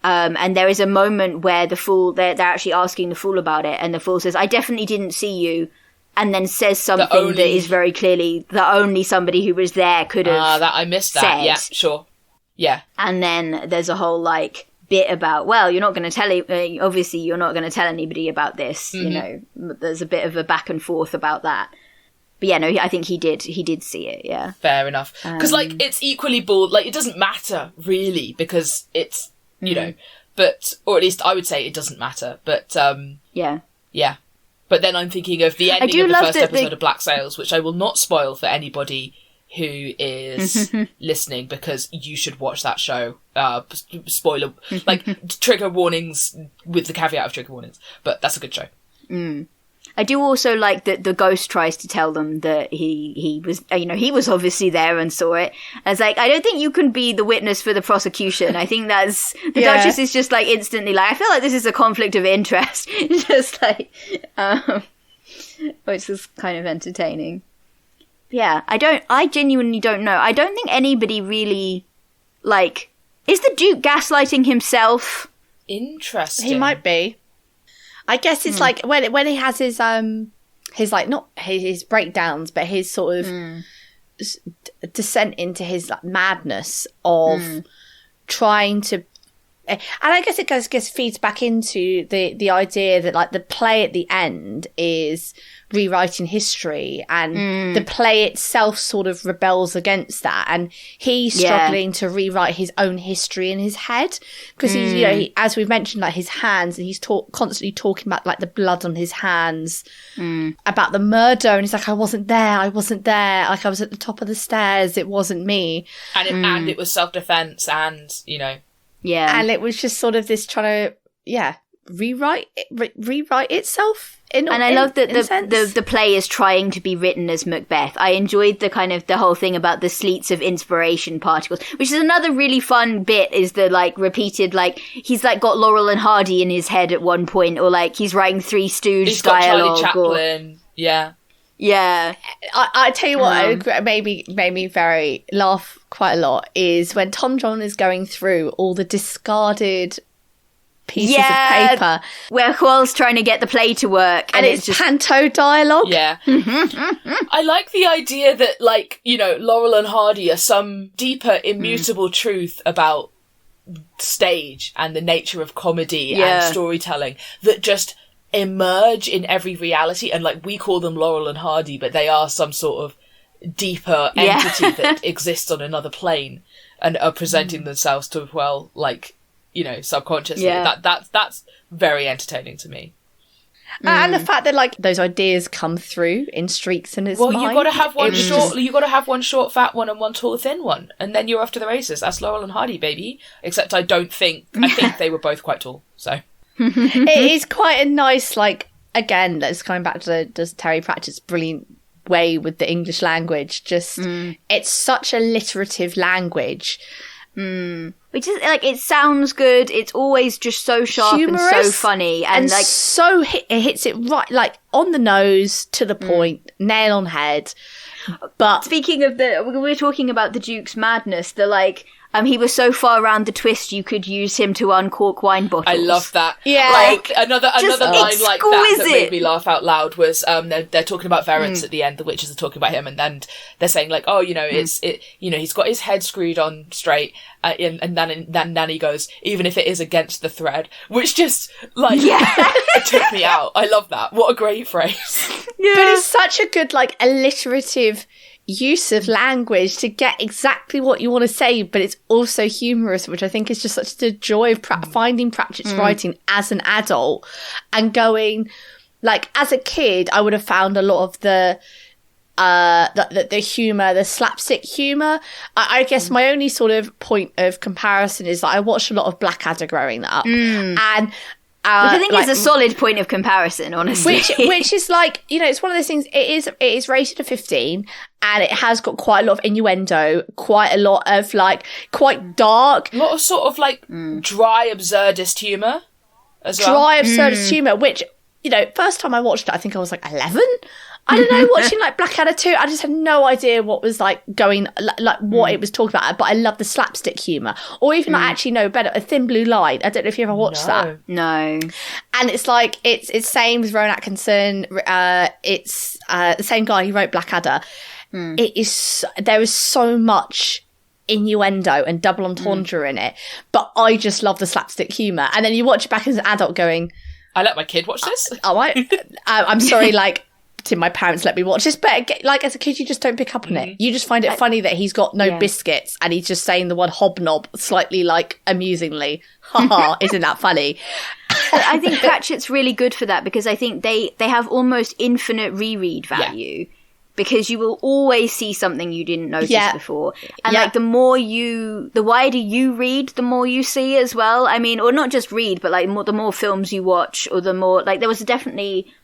Speaker 2: And there is a moment where the Fool, they're actually asking the Fool about it, and the Fool says, I definitely didn't see you, and then says something that is very clearly that only somebody who was there could have
Speaker 1: I missed that.
Speaker 2: Said.
Speaker 1: Yeah, sure. Yeah.
Speaker 2: And then there's a whole, like, bit about, well, you're not going to tell... obviously, you're not going to tell anybody about this, you know. There's a bit of a back and forth about that. But yeah, no, I think he did see it, yeah.
Speaker 1: Fair enough. Because, like, it's equally bald. Like, it doesn't matter, really, because it's, you know, but, or at least I would say it doesn't matter. But,
Speaker 2: yeah.
Speaker 1: But then I'm thinking of the ending of the first episode of Black Sails, which I will not spoil for anybody who is listening, because you should watch that show. Spoiler, like, trigger warnings with the caveat of trigger warnings. But that's a good show.
Speaker 2: I do also like that the ghost tries to tell them that he was, he was obviously there and saw it. I was like, I don't think you can be the witness for the prosecution. I think that's, the Duchess is just like instantly like, I feel like this is a conflict of interest. Just like, which is kind of entertaining. Yeah, I genuinely don't know. I don't think anybody really, like, is the Duke gaslighting himself?
Speaker 1: Interesting.
Speaker 3: He might be. I guess it's like when he has his like, not his breakdowns, but his sort of descent into his like madness of trying to, and I guess it gets feeds back into the idea that like the play at the end is rewriting history, and the play itself sort of rebels against that, and he's struggling to rewrite his own history in his head, because he's, he, as we've mentioned, like his hands, and he's constantly talking about like the blood on his hands, about the murder, and he's like, I wasn't there, like I was at the top of the stairs, it wasn't me,
Speaker 1: and it was self-defense, and
Speaker 3: and it was just sort of this trying to rewrite itself.
Speaker 2: And I love that the play is trying to be written as Macbeth. I enjoyed the kind of the whole thing about the sleets of inspiration particles, which is another really fun bit, is the like repeated, like he's like got Laurel and Hardy in his head at one point, or like he's writing Three Stooges dialogue.
Speaker 1: He's got Charlie Chaplin.
Speaker 2: Yeah.
Speaker 3: I tell you what, made me very laugh quite a lot is when Tom John is going through all the discarded pieces of paper
Speaker 2: where Hull's trying to get the play to work,
Speaker 3: and it's just panto dialogue.
Speaker 1: I like the idea that, like, Laurel and Hardy are some deeper immutable truth about stage and the nature of comedy and storytelling that just emerge in every reality, and like we call them Laurel and Hardy, but they are some sort of deeper entity that exists on another plane and are presenting themselves to, well, like, subconsciously. That's very entertaining to me.
Speaker 3: And the fact that like those ideas come through in streaks in his mind.
Speaker 1: Well, you got to have one short. You got to have one short, fat one, and one tall, thin one, and then you're off to the races. That's Laurel and Hardy, baby. Except I think they were both quite tall. So
Speaker 3: it is quite a nice, like, again, that's coming back to Terry Pratchett's brilliant way with the English language. Just it's such a alliterative language.
Speaker 2: Which is like, it sounds good. It's always just so sharp, humorous, and so funny, and like
Speaker 3: so it hits it right, like on the nose, to the point, nail on head. But
Speaker 2: speaking of we're talking about the Duke's madness. The like, he was so far around the twist, you could use him to uncork wine bottles.
Speaker 1: I love that.
Speaker 3: Yeah.
Speaker 1: Like, another line like that made me laugh out loud was, they're talking about Verence at the end, the witches are talking about him, and then they're saying like, oh, he's got his head screwed on straight, and then Nanny goes, even if it is against the thread, which just, like, it took me out. I love that. What a great phrase.
Speaker 3: Yeah. But it's such a good, like, alliterative use of language to get exactly what you want to say, but it's also humorous, which I think is just such the joy of finding Pratchett's writing as an adult, and going, like, as a kid, I would have found a lot of the humour, the slapstick humour. I guess my only sort of point of comparison is that I watched a lot of Blackadder growing up, and
Speaker 2: I think it's a solid point of comparison, honestly.
Speaker 3: Which is like, it's one of those things. It is rated at 15, and it has got quite a lot of innuendo, quite a lot of like quite dark,
Speaker 1: a lot of sort of like dry absurdist humour as well.
Speaker 3: Dry absurdist humour, which first time I watched it, I think I was like 11. I don't know, watching like Blackadder 2, I just had no idea what was like going, like what it was talking about, but I love the slapstick humour. Or even I actually know better, A Thin Blue Line. I don't know if you ever watched that.
Speaker 2: No.
Speaker 3: And it's like, it's same with Rowan Atkinson. It's the same guy who wrote Blackadder. There is so much innuendo and double entendre in it, but I just love the slapstick humour. And then you watch it back as an adult going,
Speaker 1: I let my kid watch this.
Speaker 3: I'm sorry, like, did my parents let me watch this? But like as a kid, you just don't pick up on it. You just find it funny that he's got no biscuits and he's just saying the word hobnob slightly like amusingly. Haha, isn't that funny?
Speaker 2: I think Pratchett's really good for that because I think they have almost infinite reread value. Yeah. Because you will always see something you didn't notice before. And like the wider you read, the more you see as well. I mean, or not just read, but like the more films you watch or the more, like there was definitely,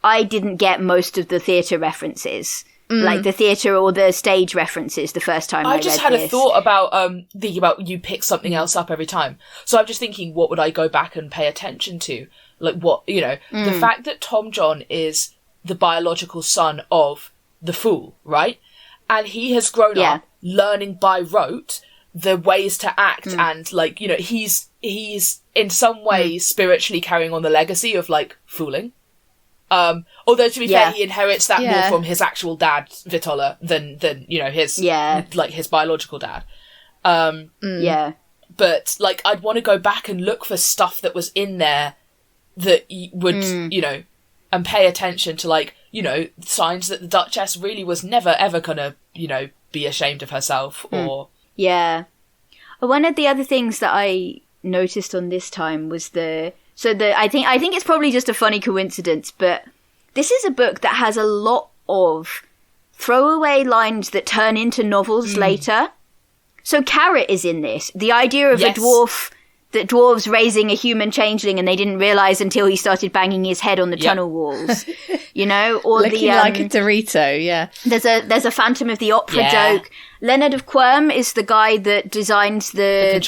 Speaker 2: I didn't get most of the theatre references. Like the theatre or the stage references the first time I
Speaker 1: just
Speaker 2: read
Speaker 1: had a thought about thinking about you pick something else up every time. So I'm just thinking, what would I go back and pay attention to? Like what, you know, the fact that Tom John is the biological son of the fool, right? And he has grown up learning by rote the ways to act and like, you know, he's in some way spiritually carrying on the legacy of like fooling. Although to be fair, he inherits that more from his actual dad, Vitola, than you know, his like his biological dad. But like I'd want to go back and look for stuff that was in there that would, you know, and pay attention to like, you know, signs that the Duchess really was never ever gonna, you know, be ashamed of herself or...
Speaker 2: Yeah. One of the other things that I noticed on this time was I think it's probably just a funny coincidence, but this is a book that has a lot of throwaway lines that turn into novels later. So Carrot is in this. The idea of that dwarves raising a human changeling and they didn't realise until he started banging his head on the tunnel walls, you know, or
Speaker 3: looking like a Dorito.
Speaker 2: There's a Phantom of the Opera joke. Leonard of Quirm is the guy that designs the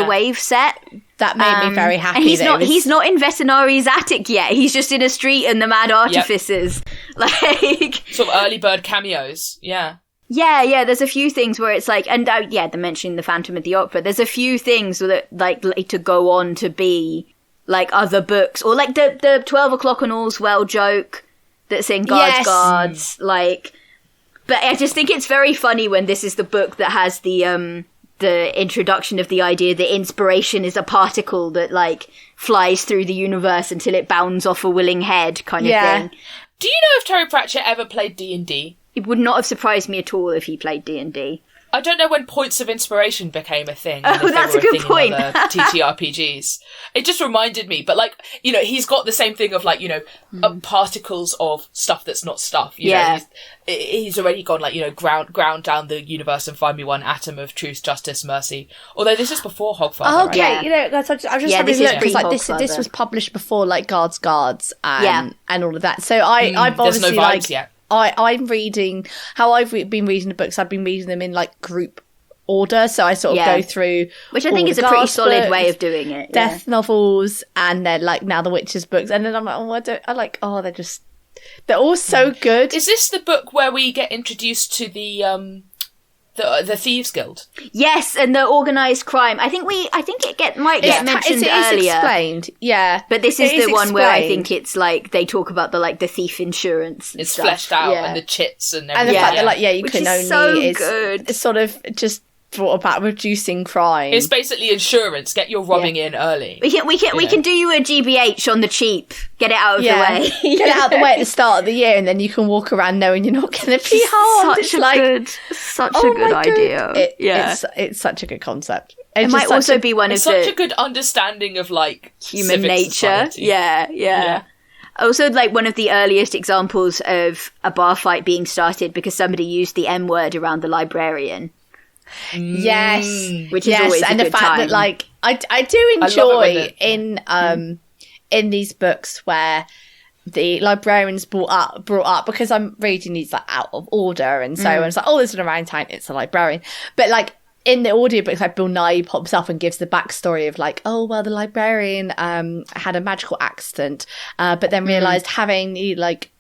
Speaker 2: wave set.
Speaker 3: That made me very happy.
Speaker 2: And he's not in Vetinari's attic yet. He's just in a street and the Mad Artificers, like
Speaker 1: sort of early bird cameos. Yeah.
Speaker 2: Yeah, there's a few things where it's like, and they're mentioning the Phantom of the Opera. There's a few things that like later go on to be like other books, or like the 12 o'clock on All's Well joke that's in Guards. Like, but I just think it's very funny when this is the book that has the introduction of the idea that inspiration is a particle that like flies through the universe until it bounds off a willing head kind of thing.
Speaker 1: Do you know if Terry Pratchett ever played D&D?
Speaker 2: It would not have surprised me at all if he played D&D.
Speaker 1: I don't know when points of inspiration became a thing.
Speaker 2: Oh, that's a good point.
Speaker 1: TTRPGs. It just reminded me, but like, you know, he's got the same thing of like, you know, particles of stuff that's not stuff. You know, he's already gone like, you know, ground down the universe and find me one atom of truth, justice, mercy. Although this is before Hogfather.
Speaker 3: Okay,
Speaker 1: right?
Speaker 3: you know, I was just having a look because like this was published before like Guards and all of that. So I've obviously
Speaker 1: there's no vibes yet.
Speaker 3: I'm reading how I've been reading the books. I've been reading them in like group order, so I sort of go through,
Speaker 2: which I think is a pretty solid way of doing it.
Speaker 3: Death novels, and then like now the Witches books, and then I'm like, they're all so good.
Speaker 1: Is this the book where we get introduced to the Thieves Guild?
Speaker 2: Yes, and the organised crime. I think it might get mentioned earlier.
Speaker 3: It's explained,
Speaker 2: but this is the one where I think it's like they talk about the thief insurance.
Speaker 1: It's fleshed out and the chits and everything.
Speaker 3: And the fact that like you
Speaker 2: which
Speaker 3: can
Speaker 2: is
Speaker 3: only
Speaker 2: so good.
Speaker 3: It's sort of just brought about reducing crime.
Speaker 1: It's basically insurance. Get your robbing in early.
Speaker 2: We can do you a GBH on the cheap. Get it out of the way.
Speaker 3: Get it out of the way at the start of the year, and then you can walk around knowing you're not going to be harmed.
Speaker 2: Such a good idea.
Speaker 3: It's such a good concept.
Speaker 2: It might also be one of
Speaker 1: such a good understanding of like
Speaker 2: human nature. Society. Yeah. Also, like one of the earliest examples of a bar fight being started because somebody used the M word around the librarian.
Speaker 3: Yes,
Speaker 2: which is always
Speaker 3: and
Speaker 2: a
Speaker 3: the
Speaker 2: good
Speaker 3: fact
Speaker 2: time.
Speaker 3: that like I do enjoy in these books where the librarian's brought up because I'm reading these like out of order, and so it's like, oh, there's an orangutan, it's a librarian, but like in the audiobooks, like Bill Nye pops up and gives the backstory of like, oh well, the librarian had a magical accident, but then realised having super
Speaker 1: like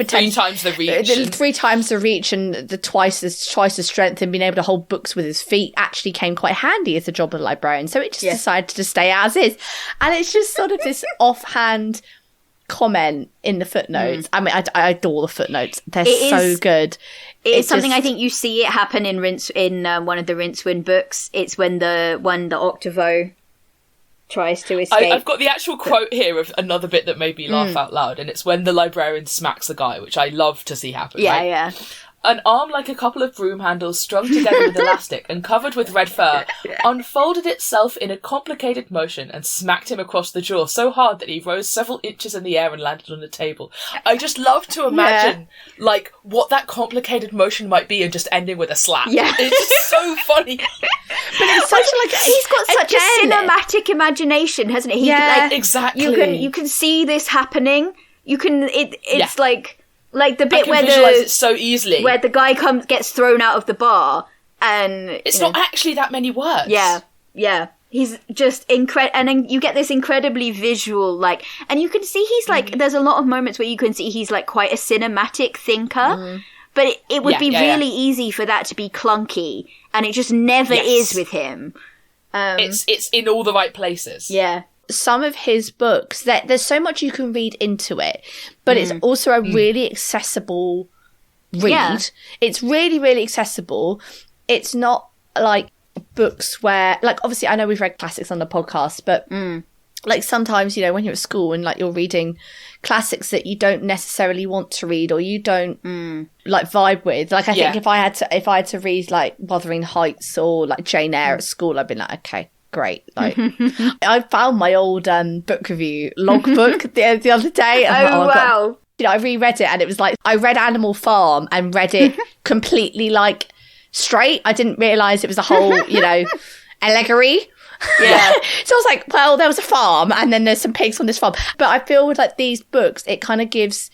Speaker 1: 3 times the reach,
Speaker 3: 3 times the reach, and the twice as strength, and being able to hold books with his feet actually came quite handy as a job of a librarian. So it just decided to stay as is, and it's just sort of this offhand comment in the footnotes. I mean, I adore the footnotes; they're so good.
Speaker 2: It's something I think you see it happen in one of the Rincewind books. It's when the Octavo tries to escape.
Speaker 1: I've got the actual quote here of another bit that made me laugh out loud, and it's when the librarian smacks the guy, which I love to see happen.
Speaker 2: Yeah,
Speaker 1: right?
Speaker 2: yeah.
Speaker 1: An arm like a couple of broom handles strung together with elastic and covered with red fur unfolded itself in a complicated motion and smacked him across the jaw so hard that he rose several inches in the air and landed on the table. I just love to imagine, like, what that complicated motion might be and just ending with a slap.
Speaker 2: Yeah.
Speaker 1: It's just so funny.
Speaker 3: But it's such like
Speaker 2: he's got such a cinematic imagination, hasn't he?
Speaker 1: Exactly.
Speaker 2: You can see this happening. It's like the bit where
Speaker 1: visualize it so easily,
Speaker 2: where the guy gets thrown out of the bar, and
Speaker 1: it's not actually that many words.
Speaker 2: Yeah. He's just incredible, and then you get this incredibly visual, like, and you can see he's like. There's a lot of moments where you can see he's like quite a cinematic thinker, but it would be really easy for that to be clunky, and it just never is with him.
Speaker 1: It's in all the right places.
Speaker 2: Yeah.
Speaker 3: Some of his books, there's so much you can read into it, but it's also a really accessible read. Yeah. It's really, really accessible. It's not like books where, like, obviously I know we've read classics on the podcast, but like sometimes, you know, when you're at school and like you're reading classics that you don't necessarily want to read or you don't like vibe with. Like I think if I had to read like Wuthering Heights or like Jane Eyre at school, I'd be like, okay, great. Like I found my old book review logbook the other day.
Speaker 2: And wow.
Speaker 3: I reread it and it was like I read Animal Farm and read it completely like straight. I didn't realise it was a whole, allegory.
Speaker 2: Yeah.
Speaker 3: So I was like, well, there was a farm and then there's some pigs on this farm. But I feel with like these books, it kind of gives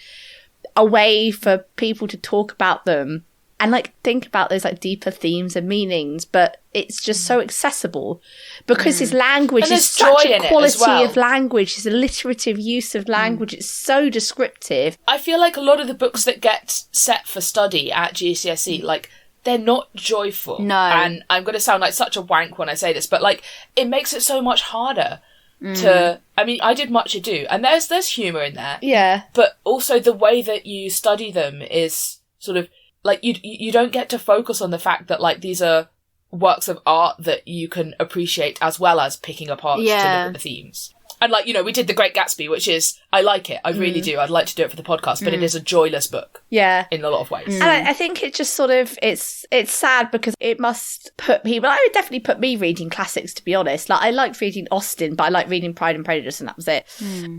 Speaker 3: a way for people to talk about them and like think about those like deeper themes and meanings, but it's just so accessible because his language is such a quality of language, his alliterative use of language, it's so descriptive.
Speaker 1: I feel like a lot of the books that get set for study at GCSE, like, they're not joyful.
Speaker 2: No.
Speaker 1: And I'm going to sound like such a wank when I say this, but like, it makes it so much harder to, I mean, I did Much Ado, and there's humour in there.
Speaker 3: Yeah.
Speaker 1: But also the way that you study them is sort of, like, you don't get to focus on the fact that, like, these are works of art that you can appreciate as well as picking apart to look at the themes. And, like, we did The Great Gatsby, which is, I like it. I really do. I'd like to do it for the podcast, but it is a joyless book.
Speaker 3: Yeah.
Speaker 1: In a lot of ways.
Speaker 3: And I think it just sort of, it's sad because it must put people, I would definitely put me reading classics, to be honest. Like, I liked reading Austen, but I liked reading Pride and Prejudice, and that was it.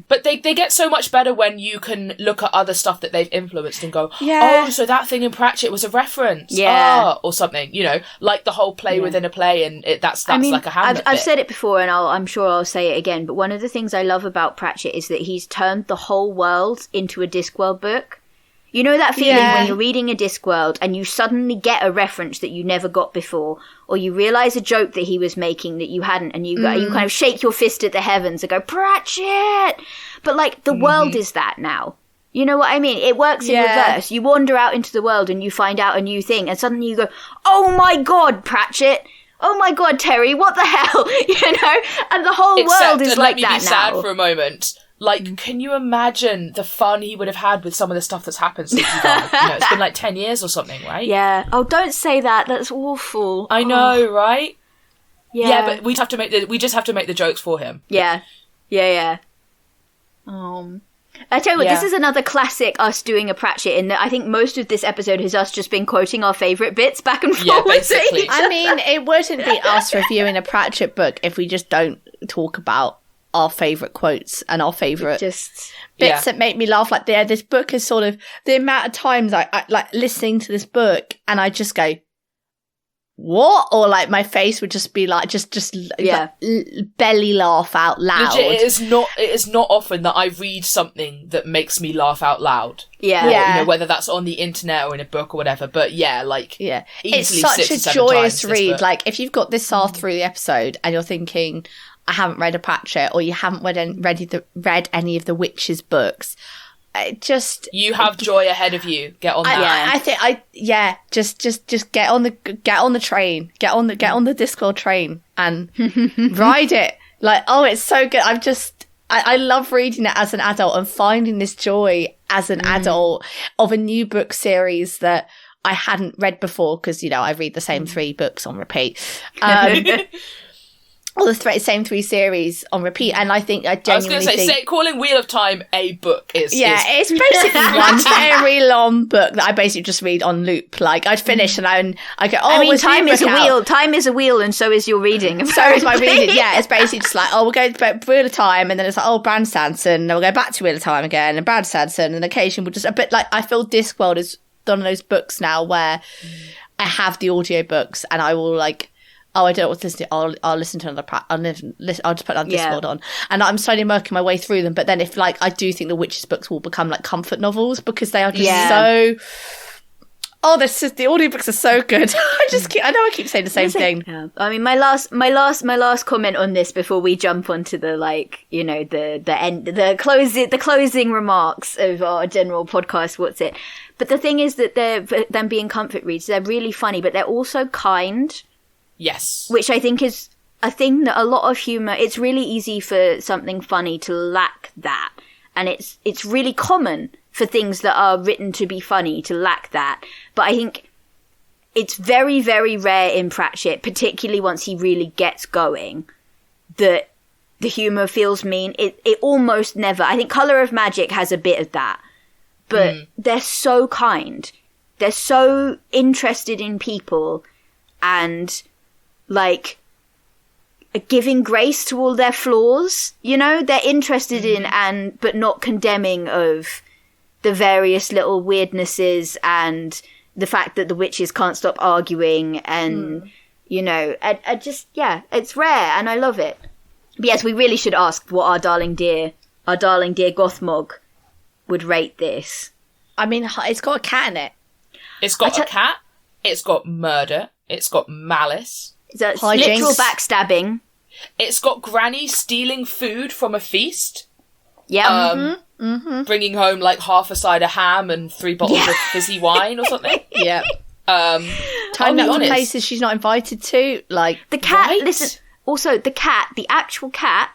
Speaker 1: But they get so much better when you can look at other stuff that they've influenced and go, oh, so that thing in Pratchett was a reference.
Speaker 2: Yeah.
Speaker 1: Or something, like the whole play within a play, and that's like a Hamlet
Speaker 2: I've said it before, and I'm sure I'll say it again, but one of the things I love about Pratchett is that he's turned the whole world into a Discworld book. You know that feeling when you're reading a Discworld and you suddenly get a reference that you never got before, or you realise a joke that he was making that you hadn't, and you kind of shake your fist at the heavens and go, Pratchett! But like, the world is that now. You know what I mean? It works in reverse. You wander out into the world and you find out a new thing, and suddenly you go, oh my god, Pratchett! Oh my god, Terry, what the hell? And the whole world is like that now. Let me be sad
Speaker 1: for a moment. Like, can you imagine the fun he would have had with some of the stuff that's happened since he died? It's been like 10 years or something, right?
Speaker 2: Yeah. Oh, don't say that. That's awful.
Speaker 1: I know, right? Yeah, but we just have to make the jokes for him.
Speaker 2: Yeah. I tell you what, this is another classic us doing a Pratchett, in that I think most of this episode has us just been quoting our favourite bits back and forth.
Speaker 1: Yeah, basically.
Speaker 3: I mean, it wouldn't be us reviewing a Pratchett book if we just don't talk about our favourite quotes and our favourite bits that make me laugh. Like, this book is sort of the amount of times I like listening to this book and I just go, what? Or like my face would just be like, just like, belly laugh out loud.
Speaker 1: Legit, it is not often that I read something that makes me laugh out loud.
Speaker 2: Yeah.
Speaker 1: Or, whether that's on the internet or in a book or whatever. But
Speaker 3: it's such a joyous read. Like, if you've got this far through the episode and you're thinking, I haven't read a Pratchett, or you haven't read any of the Witches books,
Speaker 1: you have joy ahead of you. Get on that.
Speaker 3: Just get on the train, get on the Discworld train and ride it. Like, oh, it's so good. I love reading it as an adult and finding this joy as an adult of a new book series that I hadn't read before, because I read the same 3 books on repeat. all the same 3 series on repeat, and I think I genuinely
Speaker 1: was going to say calling Wheel of Time a book is
Speaker 3: it's basically one very long book that I basically just read on loop. Like I'd finish and I go, oh, I mean,
Speaker 2: time is a wheel. Time is a wheel, and so is your reading.
Speaker 3: So is my reading. Yeah, it's basically just like, oh, we'll go to Wheel of Time, and then it's like, oh, Brand Sanson, and we'll go back to Wheel of Time again, and Brand Sanson, and occasionally we'll just a bit like I feel Discworld is one of those books now where I have the audiobooks and I will like. Oh, I don't know what to listen to. I'll listen to another. I'll just put another Discworld on, and I'm slowly working my way through them. But then, if like I do think the Witches books will become like comfort novels because they are just so. Oh, the audiobooks are so good. I know I keep saying the same thing.
Speaker 2: Yeah. I mean, my last comment on this before we jump onto the the closing remarks of our general podcast. What's it? But the thing is that them being comfort reads, they're really funny, but they're also kind.
Speaker 1: Yes.
Speaker 2: Which I think is a thing that a lot of humour, it's really easy for something funny to lack that. And it's really common for things that are written to be funny to lack that. But I think it's very, very rare in Pratchett, particularly once he really gets going, that the humour feels mean. It almost never. I think Colour of Magic has a bit of that. But they're so kind. They're so interested in people and... like giving grace to all their flaws, you know, they're interested in but not condemning of the various little weirdnesses and the fact that the witches can't stop arguing and you know, I just it's rare and I love it. But yes, we really should ask what our darling dear Gothmog would rate this.
Speaker 3: I mean, it's got a cat in it.
Speaker 1: It's got a cat. It's got murder. It's got malice.
Speaker 2: That's literal backstabbing.
Speaker 1: It's got Granny stealing food from a feast.
Speaker 2: Yeah.
Speaker 1: Bringing home like half a side of ham and 3 bottles of fizzy wine or something.
Speaker 3: Yeah. Turning up to places she's not invited to. Like
Speaker 2: the cat.
Speaker 1: Right?
Speaker 2: Listen. Also, the actual cat,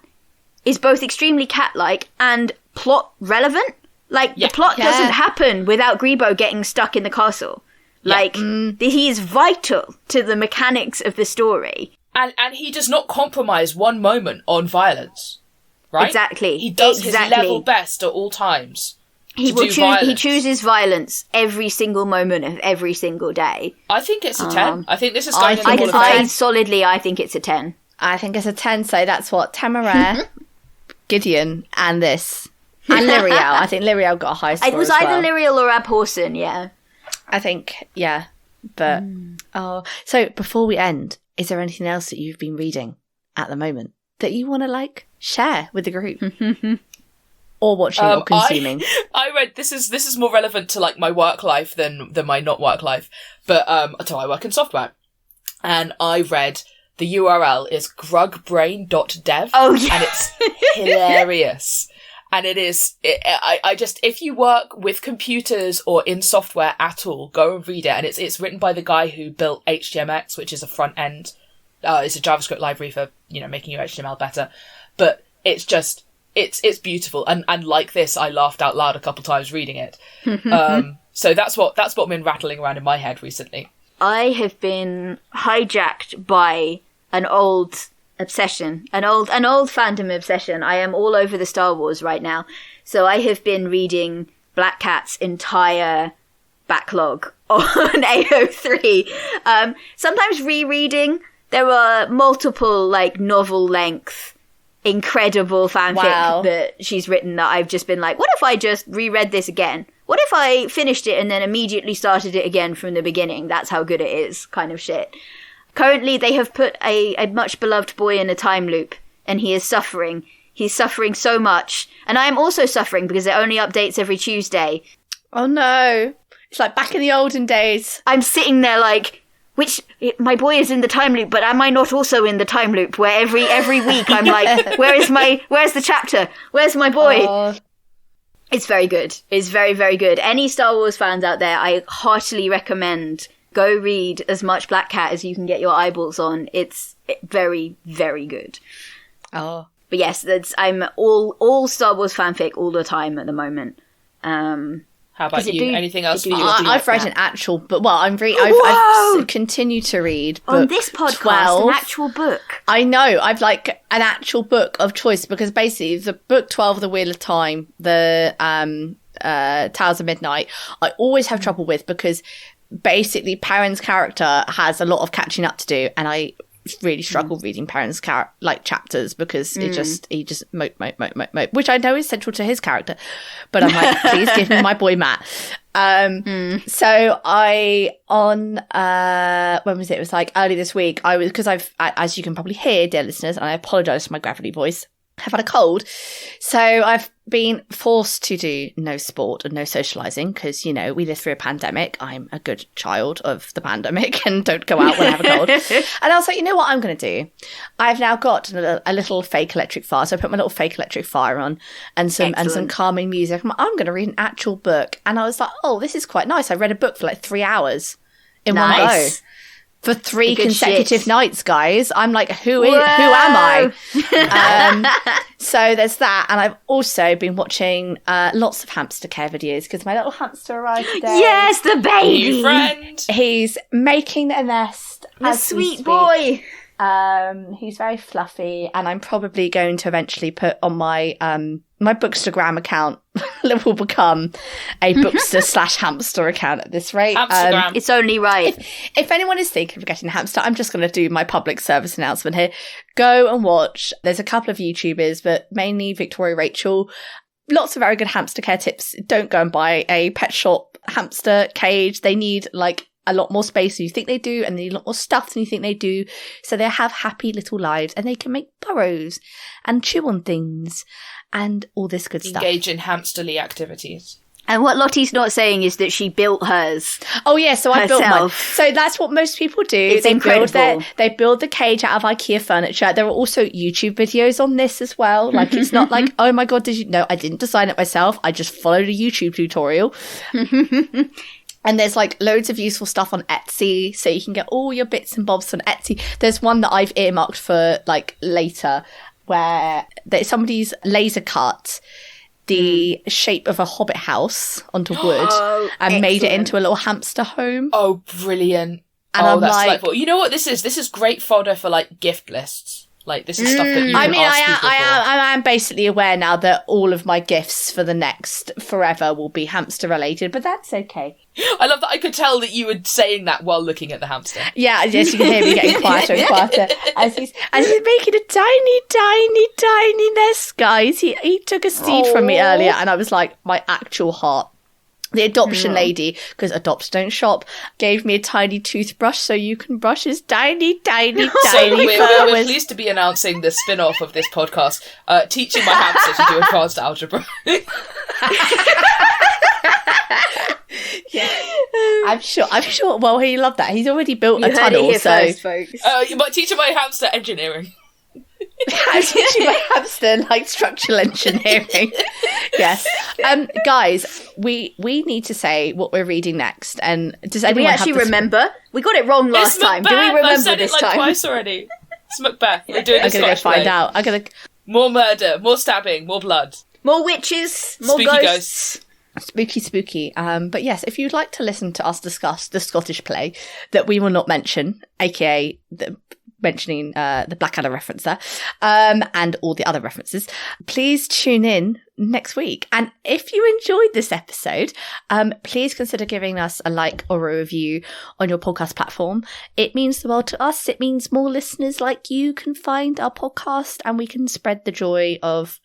Speaker 2: is both extremely cat-like and plot relevant. Like the plot doesn't happen without Grebo getting stuck in the castle. Like, he is vital to the mechanics of the story.
Speaker 1: And he does not compromise one moment on violence, right?
Speaker 2: Exactly.
Speaker 1: He does his level best at all times.
Speaker 2: He chooses violence every single moment of every single day.
Speaker 1: I think it's a 10. I think this is going in the Hall of Fame.
Speaker 2: I think it's a 10.
Speaker 3: I think it's a 10, so that's what Temeraire, Gideon, and this. And Lyriel. I think Lyriel got a high score.
Speaker 2: It was either Lyriel or Abhorsen, yeah.
Speaker 3: I think, yeah. But, so before we end, is there anything else that you've been reading at the moment that you want to, like, share with the group? Or watching or consuming?
Speaker 1: I read, this is more relevant to, like, my work life than my not work life. But, so I work in software. And I read, the URL is grugbrain.dev.
Speaker 2: Oh, yeah.
Speaker 1: And it's hilarious. And it is, if you work with computers or in software at all, go and read it. And it's written by the guy who built HTMX, which is a front end. It's a JavaScript library for, you know, making your HTML better. But it's just, it's beautiful. And like this, I laughed out loud a couple times reading it. So that's what's been rattling around in my head recently.
Speaker 2: I have been hijacked by an old obsession, an old fandom obsession. I am all over the Star Wars right now. So I have been reading Black Cat's entire backlog on AO3. Sometimes rereading. There are multiple, like, novel length, incredible fanfic that she's written that I've just been like, what if I just reread this again? What if I finished it and then immediately started it again from the beginning? That's how good it is, kind of shit. Currently, they have put a much beloved boy in a time loop, and he is suffering. He's suffering so much. And I am also suffering because it only updates every Tuesday.
Speaker 3: Oh no. It's like back in the olden days.
Speaker 2: I'm sitting there like, my boy is in the time loop, but am I not also in the time loop where every week I'm like, where's the chapter? Where's my boy? Oh. It's very good. It's very, very good. Any Star Wars fans out there, I heartily recommend go read as much Black Cat as you can get your eyeballs on. It's very, very good.
Speaker 3: Oh.
Speaker 2: But yes, I'm all Star Wars fanfic all the time at the moment.
Speaker 1: How about you? Anything else for you?
Speaker 3: I've read an actual book. Well, I've continued to read book
Speaker 2: on this podcast
Speaker 3: 12.
Speaker 2: an actual book.
Speaker 3: I know. I've like an actual book of choice because basically the book 12 of the Wheel of Time, the Tales of Midnight, I always have trouble with because basically Perrin's character has a lot of catching up to do, and I really struggle reading Perrin's chapters because he just mope, which I know is central to his character, but I'm like, please give me my boy Matt. So when was it? It was like early this week. Because I've, as you can probably hear, dear listeners, and I apologise for my gravelly voice, have had a cold. So I've been forced to do no sport and no socialising because, we live through a pandemic. I'm a good child of the pandemic and don't go out when I have a cold. And I was like, you know what I'm going to do? I've now got a little fake electric fire. So I put my little fake electric fire on and some calming music. I'm going to read an actual book. And I was like, oh, this is quite nice. I read a book for like 3 hours in one go. For 3 consecutive nights, guys. I'm like, who am I? So there's that. And I've also been watching lots of hamster care videos because my little hamster arrived today.
Speaker 2: Yes, the baby.
Speaker 1: New friend.
Speaker 3: He's making a nest.
Speaker 2: The sweet boy.
Speaker 3: He's very fluffy, and I'm probably going to eventually put on my my Bookstagram account that will become a Bookster/hamster account at this rate.
Speaker 2: It's only right.
Speaker 3: If anyone is thinking of getting a hamster, I'm just going to do my public service announcement here. Go and watch. There's a couple of YouTubers, but mainly Victoria Rachel. Lots of very good hamster care tips. Don't go and buy a pet shop hamster cage. They need like a lot more space than you think they do, and they need a lot more stuff than you think they do. So they have happy little lives, and they can make burrows and chew on things and all this good stuff.
Speaker 1: Engage in hamsterly activities.
Speaker 2: And what Lottie's not saying is that she built hers.
Speaker 3: Oh yeah, so I built mine. So that's what most people do.
Speaker 2: It's incredible.
Speaker 3: They build the cage out of IKEA furniture. There are also YouTube videos on this as well. Like it's not like, oh my god, did you know? I didn't design it myself. I just followed a YouTube tutorial. And there's like loads of useful stuff on Etsy, so you can get all your bits and bobs on Etsy. There's one that I've earmarked for like later, where somebody's laser cut the shape of a hobbit house onto wood and made it into a little hamster home.
Speaker 1: Oh, brilliant. And that's delightful. You know what this is? This is great fodder for like gift lists. Like, this is stuff that you can ask people for.
Speaker 3: I am basically aware now that all of my gifts for the next forever will be hamster related, but that's okay.
Speaker 1: I love that I could tell that you were saying that while looking at the hamster.
Speaker 3: Yeah, yes, you can hear me getting quieter and quieter as he's making a tiny nest, guys. He took a seed from me earlier, and I was like, my actual heart. The adoption lady, because adopts don't shop, gave me a tiny toothbrush so you can brush his tiny
Speaker 1: So we're pleased to be announcing the spin-off of this podcast, teaching my hamster to do advanced algebra.
Speaker 3: Yeah, I'm sure. Well, he loved that. He's already built a tunnel.
Speaker 2: Heard it here first, folks.
Speaker 1: But teaching my hamster engineering.
Speaker 3: I'm teaching my hamster like structural engineering. Yes, guys, we need to say what we're reading next. And does anyone
Speaker 2: we actually remember? We got it wrong last time. Do we remember
Speaker 1: I've said
Speaker 2: this
Speaker 1: it like
Speaker 2: time?
Speaker 1: twice already. It's Macbeth. We're doing this.
Speaker 3: I'm gonna go find out.
Speaker 1: More murder, more stabbing, more blood,
Speaker 2: more witches, more
Speaker 1: spooky
Speaker 2: ghosts.
Speaker 3: Spooky. But yes, if you'd like to listen to us discuss the Scottish play that we will not mention, aka mentioning the Blackadder reference there, and all the other references, please tune in next week. And if you enjoyed this episode, please consider giving us a like or a review on your podcast platform. It means the world to us. It means more listeners like you can find our podcast, and we can spread the joy of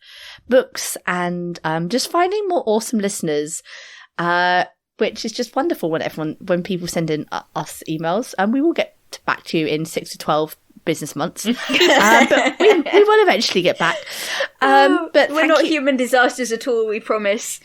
Speaker 3: books and just finding more awesome listeners, which is just wonderful when people send in us emails, and we will get back to you in 6 to 12 business months, but we will eventually get back. But
Speaker 2: we're not human disasters at all, we promise.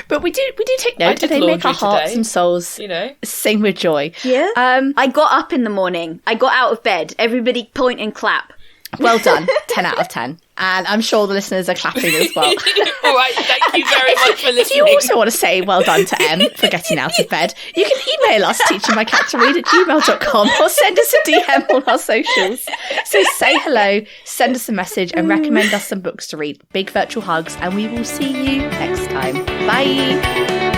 Speaker 3: But we do take note. They make our hearts and souls, sing with joy.
Speaker 2: Yeah. I got up in the morning. I got out of bed. Everybody point and clap.
Speaker 3: Well done. 10 out of 10. And I'm sure the listeners are clapping as well.
Speaker 1: All right, thank you very much for listening.
Speaker 3: If you also want to say well done to Em for getting out of bed, you can email us, teachingmycattoread@gmail.com, or send us a DM on our socials. So say hello, send us a message, and recommend us some books to read. Big virtual hugs, and we will see you next time. Bye.